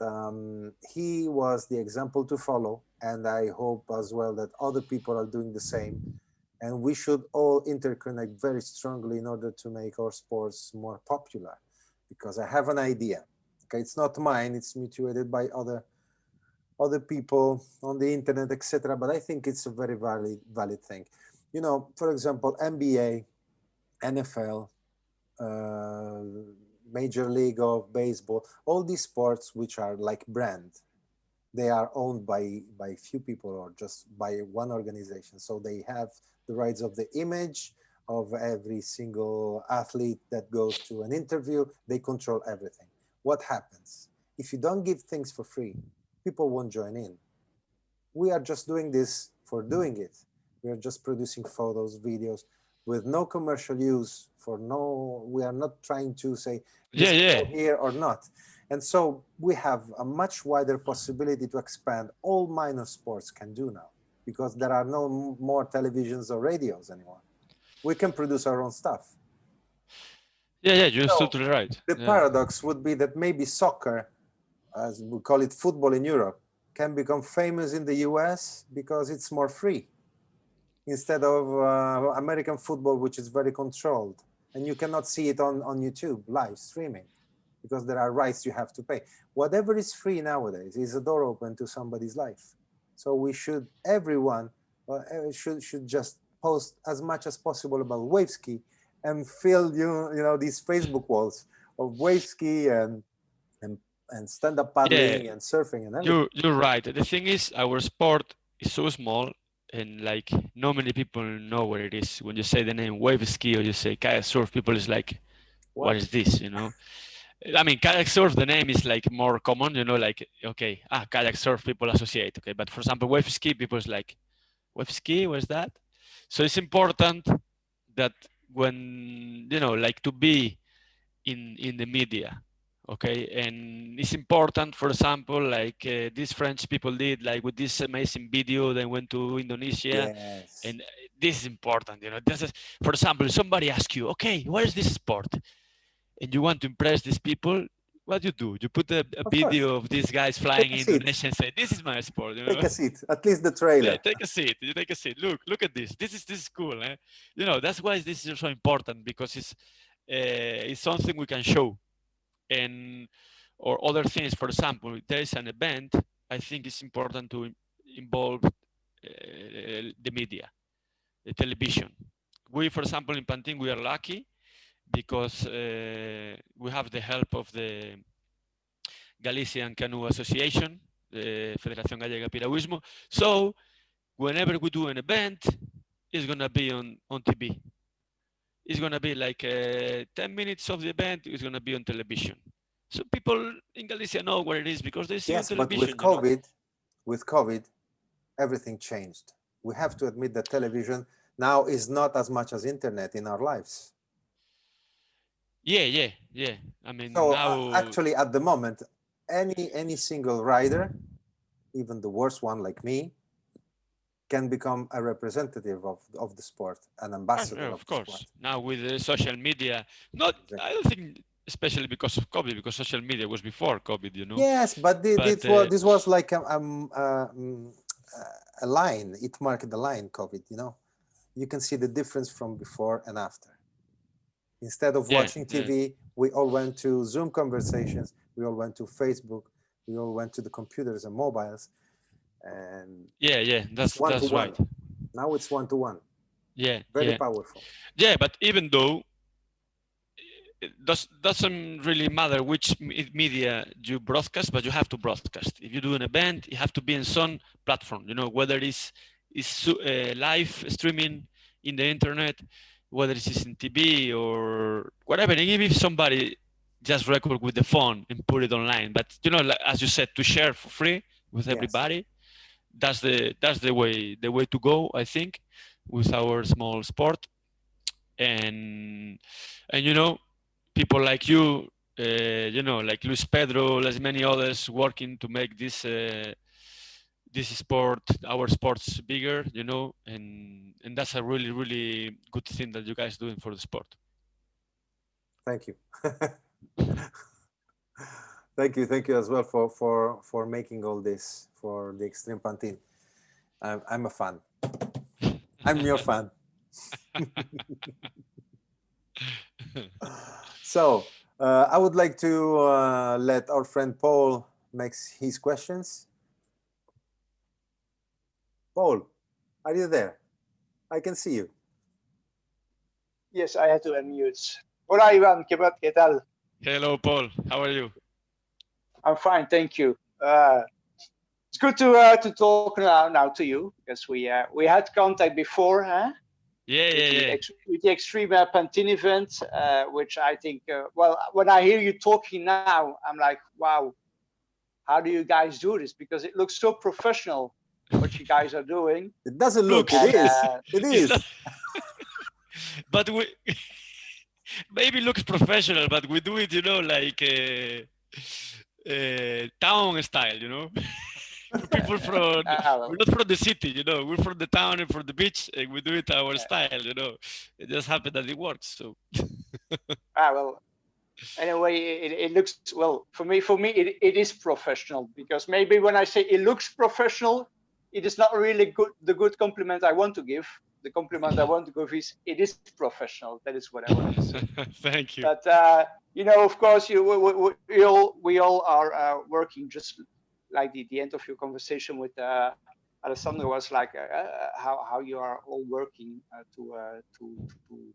he was the example to follow, and I hope as well that other people are doing the same. And we should all interconnect very strongly in order to make our sports more popular. Because I have an idea. Okay, it's not mine; it's mutuated by other people on the internet, etc. But I think it's a very valid thing. You know, for example, NBA, NFL, uh, Major League of Baseball, all these sports which are like brand, they are owned by few people or just by one organization. So they have the rights of the image of every single athlete that goes to an interview. They control everything. What happens if you don't give things for free? People won't join in. We are just doing this for doing it. We are just producing photos, videos with no commercial use. For no, we are not trying to say
Yeah,
this can
yeah,
go here or not. And so we have a much wider possibility to expand. All minor sports can do now, because there are no more televisions or radios anymore. We can produce our own stuff.
yeah, yeah. You're
So
totally right.
the
Yeah.
paradox would be that maybe soccer, as we call it football in Europe, can become famous in the US because it's more free, instead of American football, which is very controlled. And you cannot see it on YouTube live streaming, because there are rights you have to pay. Whatever is free nowadays is a door open to somebody's life. So we should, everyone should just post as much as possible about Waveski, and fill you know these Facebook walls of Waveski and and stand-up
Yeah,
paddling and surfing and everything.
you're right. The thing is, our sport is so small, and like not many people know what it is. When you say the name wave ski or you say kayak surf, people is like, what
What?
is this? You know, I mean, kayak surf, the name is like more common. You know, like okay, kayak surf, people associate. Okay, but for example, wave ski, people is like, wave ski, what's that? So it's important that when you know, like to be in the media, okay, and it's important, for example, like these French people did, like with this amazing video, they went to Indonesia,
Yes.
and this is important, you know. This is, for example, if somebody asks you, okay, what is this sport, and you want to impress these people, what do? You put a
Of course.
video of these guys flying
Take a
in
seat.
Indonesia and say, this is my sport, you
Take
know.
a seat. At least the
Yeah,
trailer.
take a seat. You take a seat. Look at this. This is cool. Eh? You know, that's why this is so important, because it's something we can show, and or other things. For example, if there is an event, I think it's important to involve the media, the television. We, for example, in Pantin, we are lucky because we have the help of the Galician Canoe Association, the Federación Gallega de Piragüismo. So whenever we do an event, it's gonna be on TV. It's gonna be like 10 minutes of the event is gonna be on television. So people in Galicia know what it is because they see on
Yes, but
television, you know.
with COVID, everything changed. We have to admit that television now is not as much as internet in our lives.
Yeah. I mean
So
now,
actually, at the moment, any single rider, even the worst one like me, can become a representative of the sport, an ambassador of
of
the sport.
course, now with the social media, not I
Exactly.
don't think especially because of COVID, because social media was before COVID, you know.
Yes, but
But
this was like a line. It marked the line, COVID, you know. You can see the difference from before and after. Instead of
yeah,
watching
yeah,
TV, we all went to Zoom conversations. We all went to Facebook. We all went to the computers and mobiles, and
yeah.
it's one to
That's
one.
right.
Now it's one to one.
Yeah,
Very powerful.
yeah. But even though it doesn't really matter which media you broadcast, but you have to broadcast. If you do an event, you have to be in some platform. You know, whether it's live streaming in the internet, whether it's in TV or whatever. And even if somebody just record with the phone and put it online, but you know, like, as you said, to share for free with
Yes.
everybody, that's the way to go, I think, with our small sport. And you know, people like you, you know, like Luis Pedro, as many others, working to make this sport, our sports, bigger, you know, and that's a really good thing that you guys doing for the sport.
Thank you. Thank you as well for making all this for the Xtreme Pantin. I'm a fan. I'm your fan. So I would like to let our friend Paul make his questions. Paul, are you there? I can see you.
Yes, I had to unmute. Hola, Ivan. ¿Qué tal?
Hello, Paul. How are you?
I'm fine, thank you. It's good to talk now to you, because we had contact before, huh?
Yeah.
With the Xtreme Pantin event, which I think, well, when I hear you talking now, I'm like, wow, how do you guys do this? Because it looks so professional, what you guys are doing.
It doesn't look, it is. It is.
But we maybe looks professional, but we do it, you know, like town style, you know. People from we're not from the city, you know. We're from the town and from the beach, and we do it our style, you know. It just happened that it works. So.
Well. Anyway, it looks, well, for me, it is professional, because maybe when I say it looks professional, it is not really the good compliment I want to give. The compliment I want to give is it is professional. That is what I want to say.
Thank you.
But you know, of course, we all are working, just like the end of your conversation with Alessandro was like how you are all working to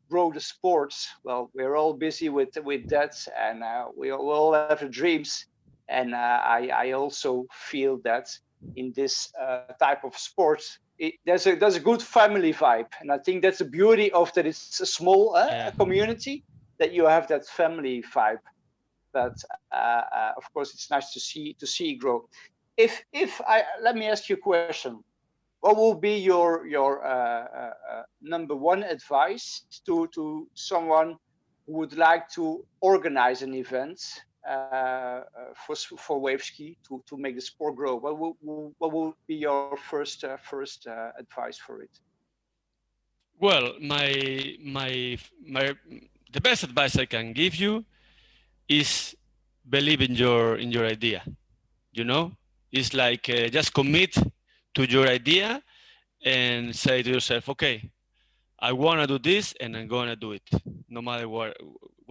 grow the sports. Well, we're all busy with that, and we all have dreams. And I also feel that in this type of sports, there's a good family vibe, and I think that's the beauty of that. It's a small community, that you have that family vibe. But of course, it's nice to see it grow. Let me ask you a question. What will be your number one advice to someone who would like to organize an event for Waveski to make the sport grow? What will be your first advice for it?
Well, the best advice I can give you is believe in your idea. You know, it's like just commit to your idea and say to yourself, okay, I want to do this and I'm going to do it, no matter what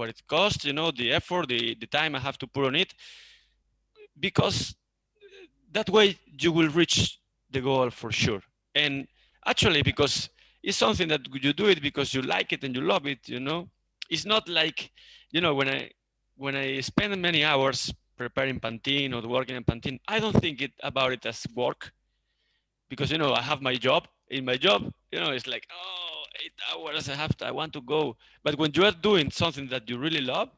it costs, you know, the effort, the time I have to put on it, because that way you will reach the goal for sure. And actually, because it's something that you do it because you like it and you love it, you know, it's not like, you know, when I spend many hours preparing Pantin or working in Pantin, I don't think about it as work, because, you know, I have my job. In my job, you know, it's like, oh, 8 hours, I want to go. But when you are doing something that you really love,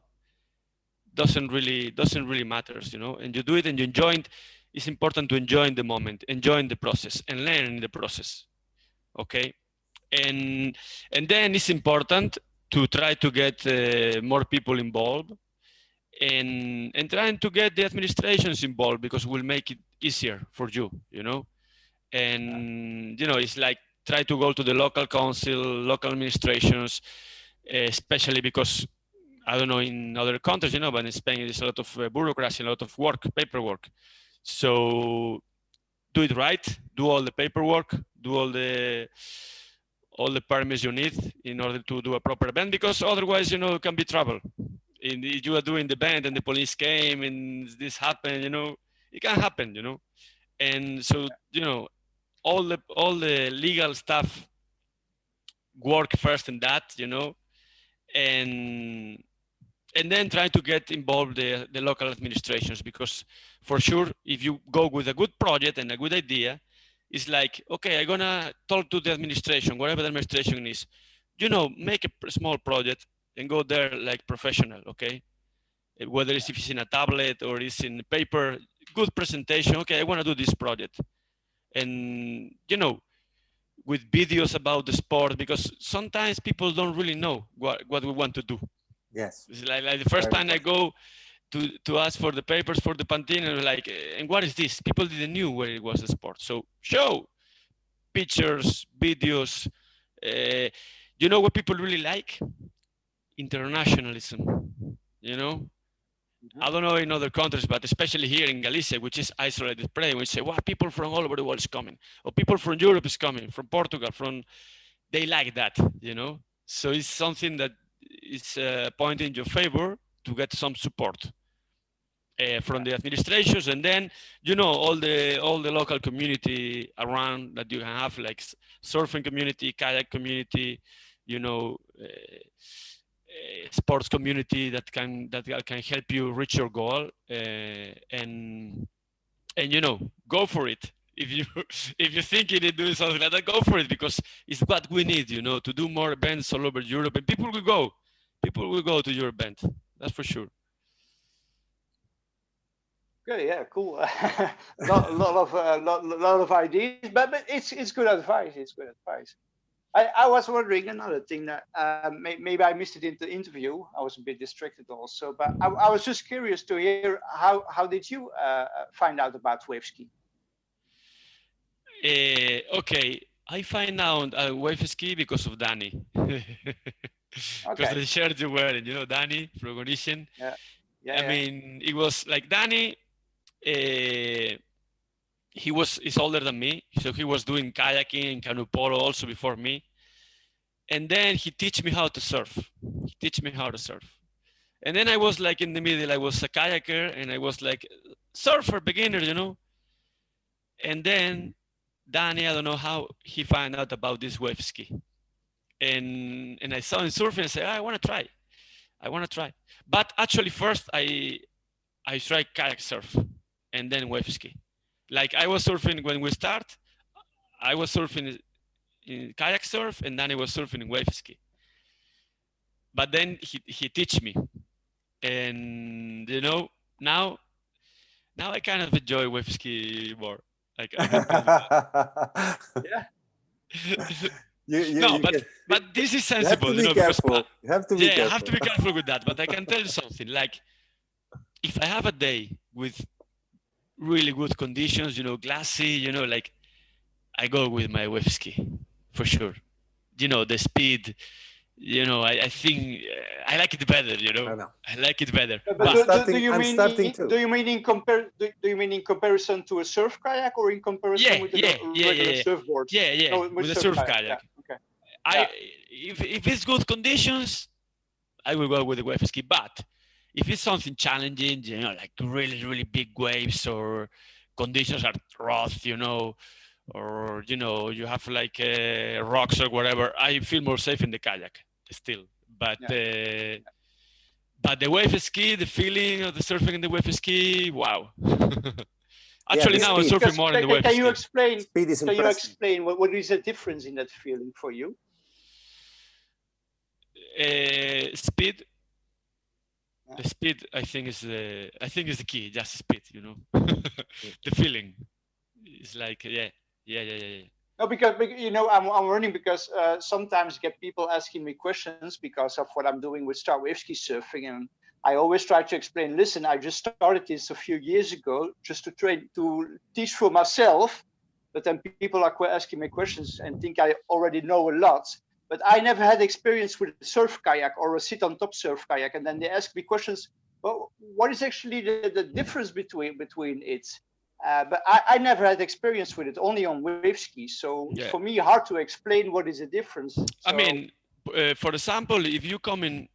doesn't really matters, you know, and you do it and you enjoy it. It's important to enjoy the moment, enjoy the process, and learn in the process. Okay, and then it's important to try to get more people involved, and trying to get the administrations involved, because it will make it easier for you, you know. And you know, it's like try to go to the local council, local administrations, especially because I don't know in other countries, you know, but in Spain there's a lot of bureaucracy, a lot of work, paperwork. So do it right, do all the paperwork, do all the permits you need in order to do a proper event, because otherwise, you know, it can be trouble. If you are doing the band and the police came and this happened, you know, it can happen, you know. And so, you know, all the legal stuff work first in that, you know, and then try to get involved the local administrations, because for sure, if you go with a good project and a good idea, it's like, okay, I'm gonna talk to the administration, whatever the administration is. you know, make a small project and go there like professional, okay? Whether it's if it's in a tablet or it's in paper, good presentation. Okay, I want to do this project, and you know, with videos about the sport, because sometimes people don't really know what we want to do.
Yes.
It's like the first time I go to ask for the papers for the Pantin, and like, and what is this? People didn't knew where it was a sport. So show pictures, videos. You know what people really like? Internationalism. You know, I don't know in other countries, but especially here in Galicia, which is isolated place, we say, wow, people from all over the world is coming, or people from Europe is coming, from Portugal, they like that, you know? So it's something that is a point in your favor to get some support from the administrations, and then, you know, all the local community around that you have, like surfing community, kayak community, you know, sports community that can help you reach your goal, and you know, go for it. If you think you need to do something like that, go for it, because it's what we need, you know, to do more events all over Europe, and people will go to your event. That's for sure.
Okay, yeah, cool. lot of ideas, but it's good advice. It's good advice. I was wondering another thing that maybe I missed it in the interview. I was a bit distracted also, but I was just curious to hear how did you find out about Waveski?
Okay, I find out Waveski because of Danny. Because the shirt you're wearing, you know, Danny from Galicia.
Yeah.
I mean, it was like Danny. He's older than me, so he was doing kayaking and canoe polo also before me. And then he teach me how to surf. And then I was like in the middle, I was a kayaker and I was like surfer beginner, you know. And then Danny, I don't know how he found out about this Waveski. And I saw him surfing and said, I want to try. But actually first I tried kayak surf and then Waveski. Like I was surfing when we start, I was surfing in kayak surf, and Danny was surfing in Waveski. But then he teach me, and you know, now I kind of enjoy Waveski more. Like I can tell you.
Yeah.
But this is sensible.
You have to be careful. You have to be careful.
I have to be careful with that. But I can tell you something. Like if I have a day with really good conditions, you know, glassy, you know, like I go with my Waveski for sure. You know, the speed, you know, I think I like it better, you know. I like it better.
But do you mean in comparison to a surf kayak, or in comparison with the regular surfboard?
Yeah, no, with the surf kayak.
Okay.
If it's good conditions, I will go with the Waveski. But if it's something challenging, you know, like really, really big waves, or conditions are rough, you know, or, you know, you have like rocks or whatever, I feel more safe in the kayak still. But the Waveski, the feeling of the surfing in the Waveski, wow. Actually, now I'm surfing more in the Waveski.
Can you explain what is the difference in that feeling for you?
Speed. The speed, I think is the key. Just speed, you know. The feeling is like yeah.
No, because you know, I'm learning because sometimes I get people asking me questions because of what I'm doing with Star Waveski surfing, and I always try to explain. Listen, I just started this a few years ago just to teach for myself, but then people are asking me questions and think I already know a lot. But I never had experience with a surf kayak or a sit-on-top surf kayak, and then they ask me questions. Well, what is actually the difference between it? But I never had experience with it, only on Waveski. So it's for me hard to explain what is the difference. So,
I mean, for example, if you come in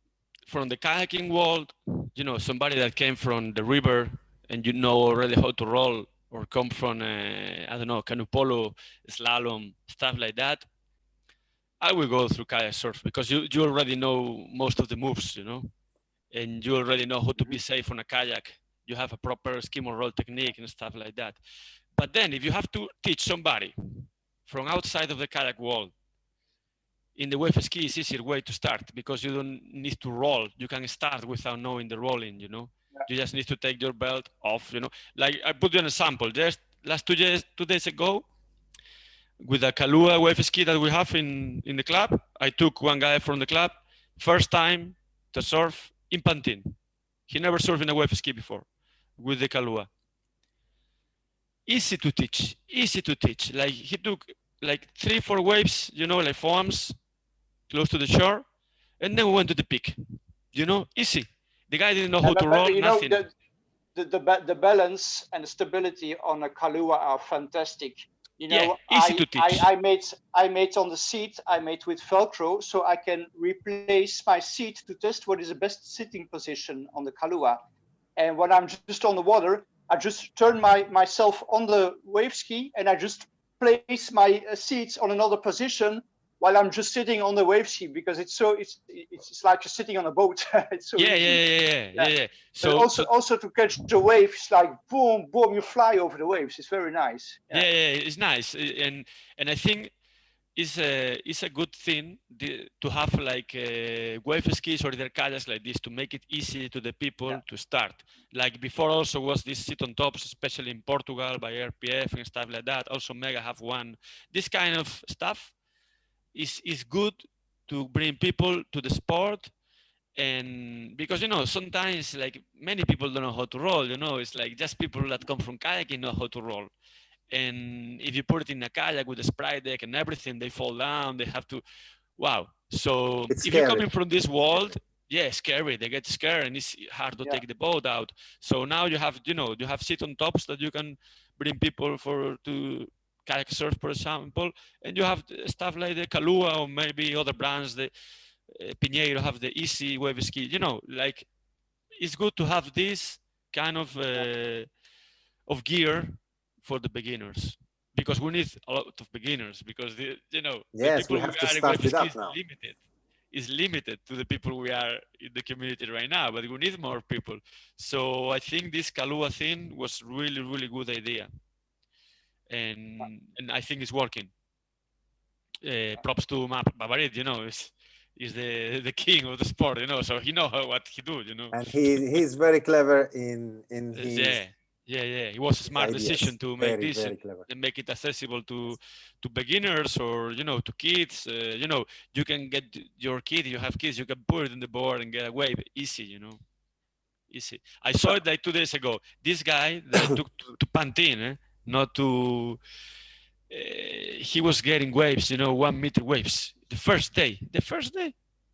from the kayaking world, you know, somebody that came from the river and you know already how to roll, or come from, I don't know, canoe polo, slalom, stuff like that, I will go through kayak surf because you already know most of the moves, you know, and you already know how to be safe on a kayak. You have a proper skim or roll technique and stuff like that. But then if you have to teach somebody from outside of the kayak world in the Waveski is easier way to start because you don't need to roll. You can start without knowing the rolling, you know.
Yeah.
You just need to take your belt off, you know. Like I put you an example. Just last 2 days ago, with a Kalua Waveski that we have in the club, I took one guy from the club, first time to surf in Pantin. He never surfed in a Waveski before with the Kalua. Easy to teach, easy to teach. Like he took like 3-4 waves, you know, like foams close to the shore, and then we went to the peak. You know, easy. The guy didn't know how to roll,
you
nothing.
know, the balance and the stability on a Kalua are fantastic. You know,
yeah, easy to teach.
I made on the seat, I made with Velcro, so I can replace my seat to test what is the best sitting position on the Kalua. And when I'm just on the water, I just turn myself on the wave ski and I just place my seats on another position while I'm just sitting on the wave ski, because it's like you're sitting on a boat. It's so easy.
Yeah.
So also to catch the waves, like boom, boom, you fly over the waves. It's very nice.
Yeah, it's nice, and I think it's a good thing to have like wave skis or their kayaks like this to make it easy to the people to start. Like before, also was this sit on tops, especially in Portugal by RPF and stuff like that. Also, Mega have one. This kind of stuff is good to bring people to the sport. And because, you know, sometimes like many people don't know how to roll, you know, it's like just people that come from kayaking know how to roll. And if you put it in a kayak with a sprite deck and everything, they fall down, they have to, wow. So
It's
if
scary.
you're coming from this world, yeah, scary, they get scared and it's hard to take the boat out. So now you have, you know, you have sit on tops that you can bring people to kayak surf, for example, and you have stuff like the Kalua or maybe other brands, the Pinheiro have the easy wave ski, you know, like it's good to have this kind of gear for the beginners, because we need a lot of beginners, because the, you know,
Yes,
the people
we have to
are in
start
wave
it
ski
up now.
is limited to the people we are in the community right now, but we need more people. So I think this Kalua thing was really good idea, and I think it's working. Props to Babarit, you know, is the king of the sport, you know, so he knows what he do, you know.
And he's very clever in his
yeah. It was a smart
ideas.
decision to make
Very,
this
very clever.
and make it accessible to beginners, or, you know, to kids. You know, you can get your kid, you have kids, you can put it in the board and get a wave easy, you know, easy. I saw it like 2 days ago. This guy that I took to Pantin, not to, he was getting waves, you know, 1 meter waves. The first day,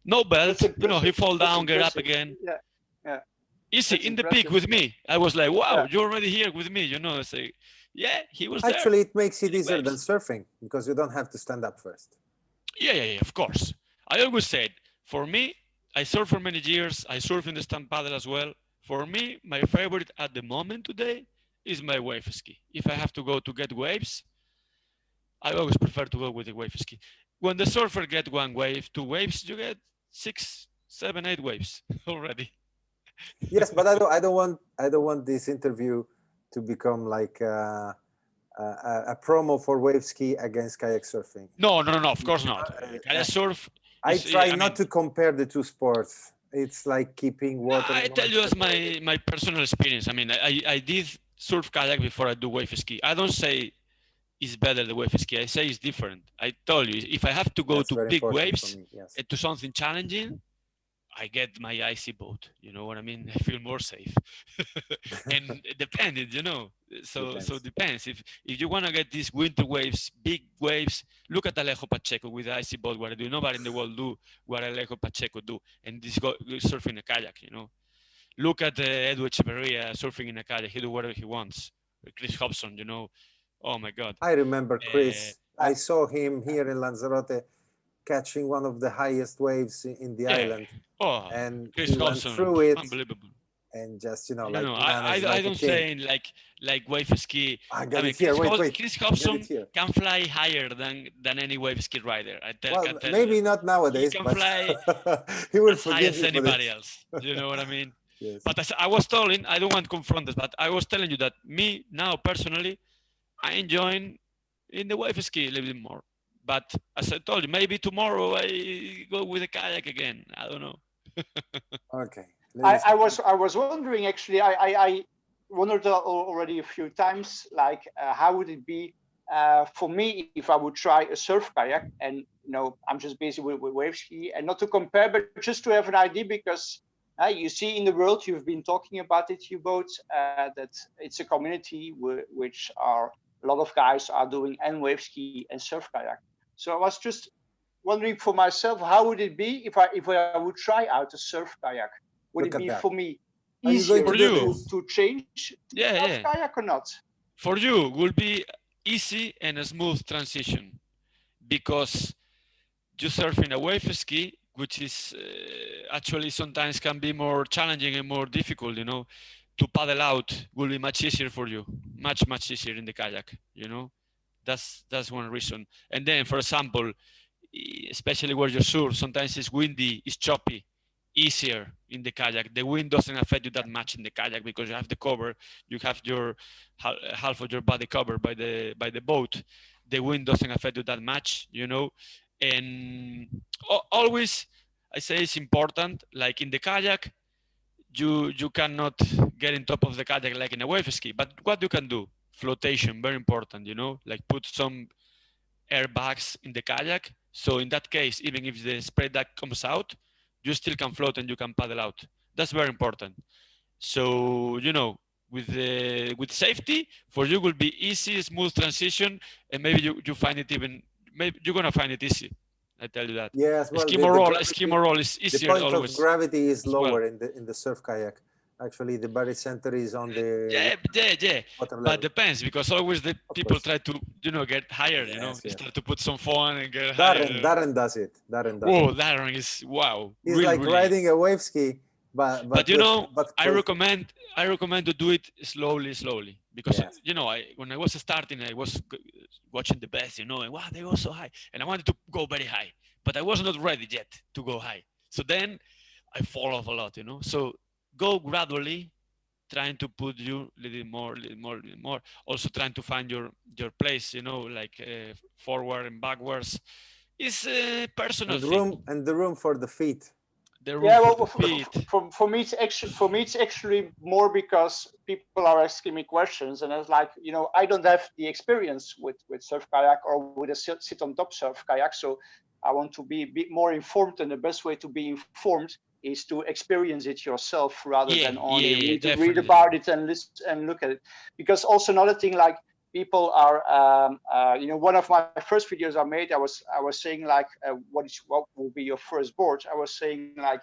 no belt, you know, he fall down, get up again.
Yeah.
Easy,
That's
in the
impressive.
peak with me. I was like, wow, you're already here with me, you know. It's like, yeah, he was
Actually,
there.
it makes it easier than
Waves.
surfing because you don't have to stand up first.
Yeah, of course. I always said, for me, I surf for many years. I surf in the stand paddle as well. For me, my favorite at the moment today is my wave ski. If I have to go to get waves, I always prefer to go with the wave ski. When the surfer get 1 wave, 2 waves, you get 6, 7, 8 waves already.
Yes, but I don't want this interview to become like a promo for wave ski against kayak surfing.
No, of course not. Kayak surf.
I try not to compare the two sports. It's like keeping water.
I tell you as my personal experience. I mean, I did surf kayak before I do wave ski. I don't say it's better the wave ski. I say it's different. I told you, if I have to go to big waves and to something challenging, I get my icy boat. You know what I mean? I feel more safe. And it depends, you know. So it depends. If you want to get these winter waves, big waves, look at Alejo Pacheco with the icy boat. What I do, nobody in the world do what Alejo Pacheco do. And this go surfing a kayak, you know. Look at Edu Echeverria surfing in a kayak. He do whatever he wants. Chris Hobson, you know. Oh my God.
I remember Chris. I saw him here in Lanzarote catching one of the highest waves in the island.
Oh,
and
Chris
he
Hobson,
went through it.
Unbelievable.
And just, you know,
No,
like
I don't say like wave ski.
I got it here. Wait.
Chris Hobson can fly higher than any wave ski rider.
Well, maybe not nowadays,
he can
but
fly
he will
as high as
forgive you
anybody else. You know what I mean?
Yes.
But as I was telling, I don't want to confront this, but I was telling you that me now personally, I enjoy in the wave ski a little bit more But as I told you, maybe tomorrow I go with a kayak again. I don't know.
Okay.
I was wondering actually. I wondered already a few times, like how would it be for me if I would try a surf kayak, and I'm just busy with Waveski, and not to compare, but just to have an idea, because you see in the world, you've been talking about it, you both, that it's a community which are a lot of guys are doing and Waveski and surf kayak. So I was just wondering for myself, how would it be if I would try out a surf kayak? Would
Look
it
at
be
that.
for me
Are you going
easier
to do
you.
this?
to change to surf kayak or not?
For you, will be easy and a smooth transition, because you surf in a wave ski, which is actually sometimes can be more challenging and more difficult. To paddle out will be much easier for you, much easier in the kayak. That's one reason. And then, for example, especially where you surf, sometimes it's windy, it's choppy, easier in the kayak. The wind doesn't affect you that much in the kayak because you have the cover, you have your half of your body covered by the boat. The wind doesn't affect you that much, and always I say it's important, like in the kayak, you cannot get in top of the kayak like in a wave ski, but what you can do, flotation, very important, like put some airbags in the kayak. So in that case, even if the spray duct comes out, you still can float and you can paddle out. That's very important. So, with safety, for you will be easy, smooth transition, and maybe you find it maybe you're going to find it easy. I tell you that.
Yes, well,
Eskimo roll is easier
the point
always.
of gravity is lower
well.
in the surf kayak. Actually, the barycenter is on the
yeah. But depends, because always the people try to get higher.
Yes.
Start to put some fun and get higher.
Darren does it.
Darren is wow.
He's
really,
like
really.
riding a wave ski, but
I recommend to do it slowly, because when I was starting, I was watching the best, and wow, they go so high, and I wanted to go very high, but I was not ready yet to go high. So then I fall off a lot, So go gradually, trying to put you a little more. Also trying to find your place, like forward and backwards. It's a personal thing.
And the room for the feet.
For me it's actually more because people are asking me questions, and it's like, I don't have the experience with surf kayak or with a sit on top surf kayak, so I want to be a bit more informed, and the best way to be informed is to experience it yourself rather than only read about it and listen and look at it. Because also another thing, like, people are one of my first videos I made, I was saying, like, what will be your first board. I was saying, like,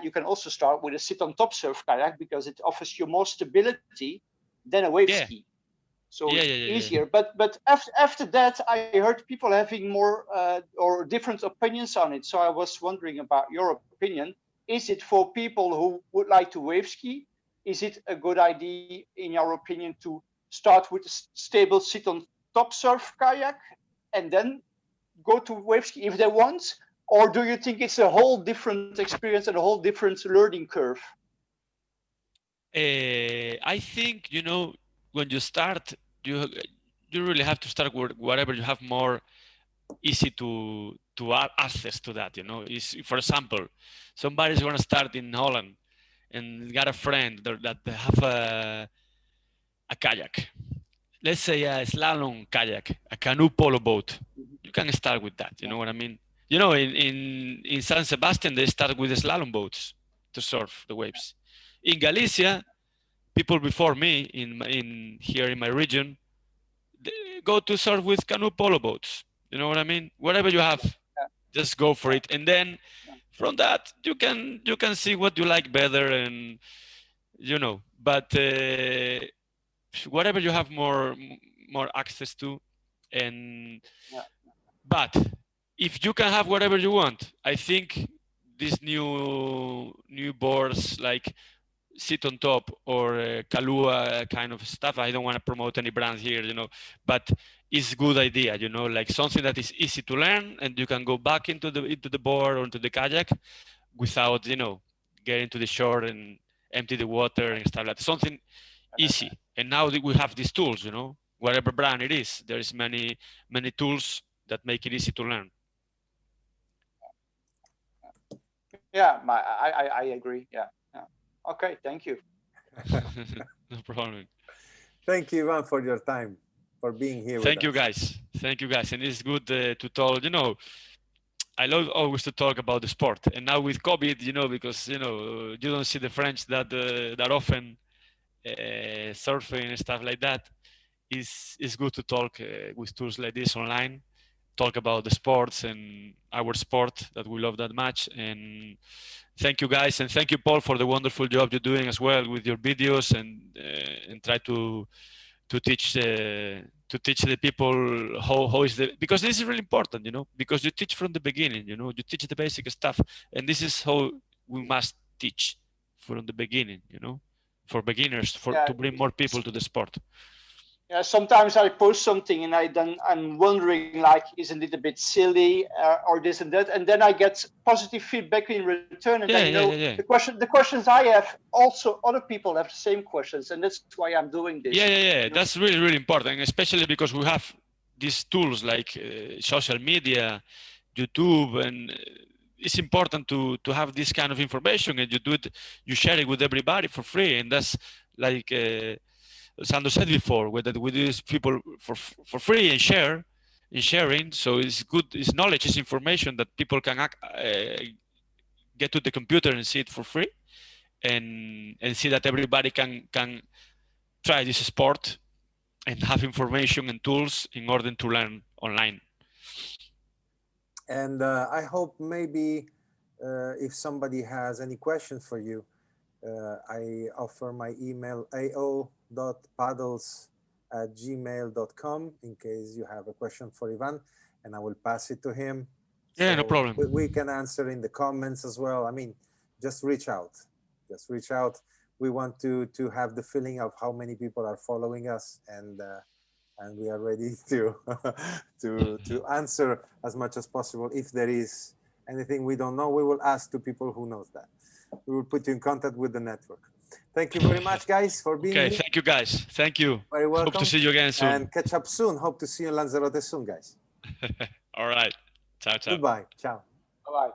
you can also start with a sit on top surf kayak, because it offers you more stability than a wave ski, so easier. But after that, I heard people having more or different opinions on it, so I was wondering about your opinion. Is it for people who would like to wave ski? Is it a good idea, in your opinion, to start with a stable sit on top surf kayak and then go to wave ski if they want? Or do you think it's a whole different experience and a whole different learning curve?
I think, when you start, you really have to start with whatever you have more easy to access to that. Is, for example, somebody's going to start in Holland and got a friend that have a kayak. Let's say a slalom kayak, a canoe polo boat. You can start with that. You know what I mean? In San Sebastian, they start with the slalom boats to surf the waves. In Galicia, people before me in here in my region, they go to surf with canoe polo boats. You know what I mean? Whatever you have, just go for it. And then from that, you can see what you like better, and but whatever you have more access to. And but if you can have whatever you want, I think these new boards like sit on top or Kalua kind of stuff, I don't want to promote any brands here, but it's a good idea, like something that is easy to learn, and you can go back into the board or into the kayak without getting to the shore and empty the water and stuff like that. Something easy. And now that we have these tools, whatever brand it is, there is many tools that make it easy to learn.
Yeah, I agree. Yeah. Okay, thank you.
No problem.
Thank you, Ivan, for your time, for being here with us.
Thank you guys, and it's good to talk. You know, I love always to talk about the sport, and now with COVID, you know, because you know you don't see the French that often surfing and stuff like that. It's good to talk with tools like this online, talk about the sports and our sport that we love that much. And thank you guys, and thank you, Paul, for the wonderful job you're doing as well with your videos and try to teach the people how is the, because this is really important, you know, because you teach from the beginning, you know, you teach the basic stuff, and this is how we must teach from the beginning, you know, for beginners, to bring more people to the sport.
Yeah, sometimes I post something and I'm wondering, like, isn't it a bit silly or this and that, and then I get positive feedback in return, and the questions I have, also other people have the same questions, and that's why I'm doing this.
Yeah. That's really, really important, especially because we have these tools like social media, YouTube, and it's important to have this kind of information, and you share it with everybody for free, and that's like Sandro said before, we do this people for free and sharing. So it's good, it's knowledge, it's information that people can get to the computer and see it for free, and see that everybody can try this sport and have information and tools in order to learn online.
And I hope maybe if somebody has any questions for you, I offer my email ao.paddles@gmail.com in case you have a question for Ivan, and I will pass it to him.
Yeah,
so
no problem.
We can answer in the comments as well. I mean, just reach out. Just reach out. We want to have the feeling of how many people are following us, and we are ready to to answer as much as possible. If there is anything we don't know, we will ask to people who knows that. We will put you in contact with the network. Thank you very much, guys, for being here.
Thank you, guys. Thank you.
Very welcome.
Hope to see you again soon.
And catch up soon. Hope to see you in Lanzarote soon, guys.
All right. Ciao, ciao.
Goodbye. Ciao.
Bye-bye.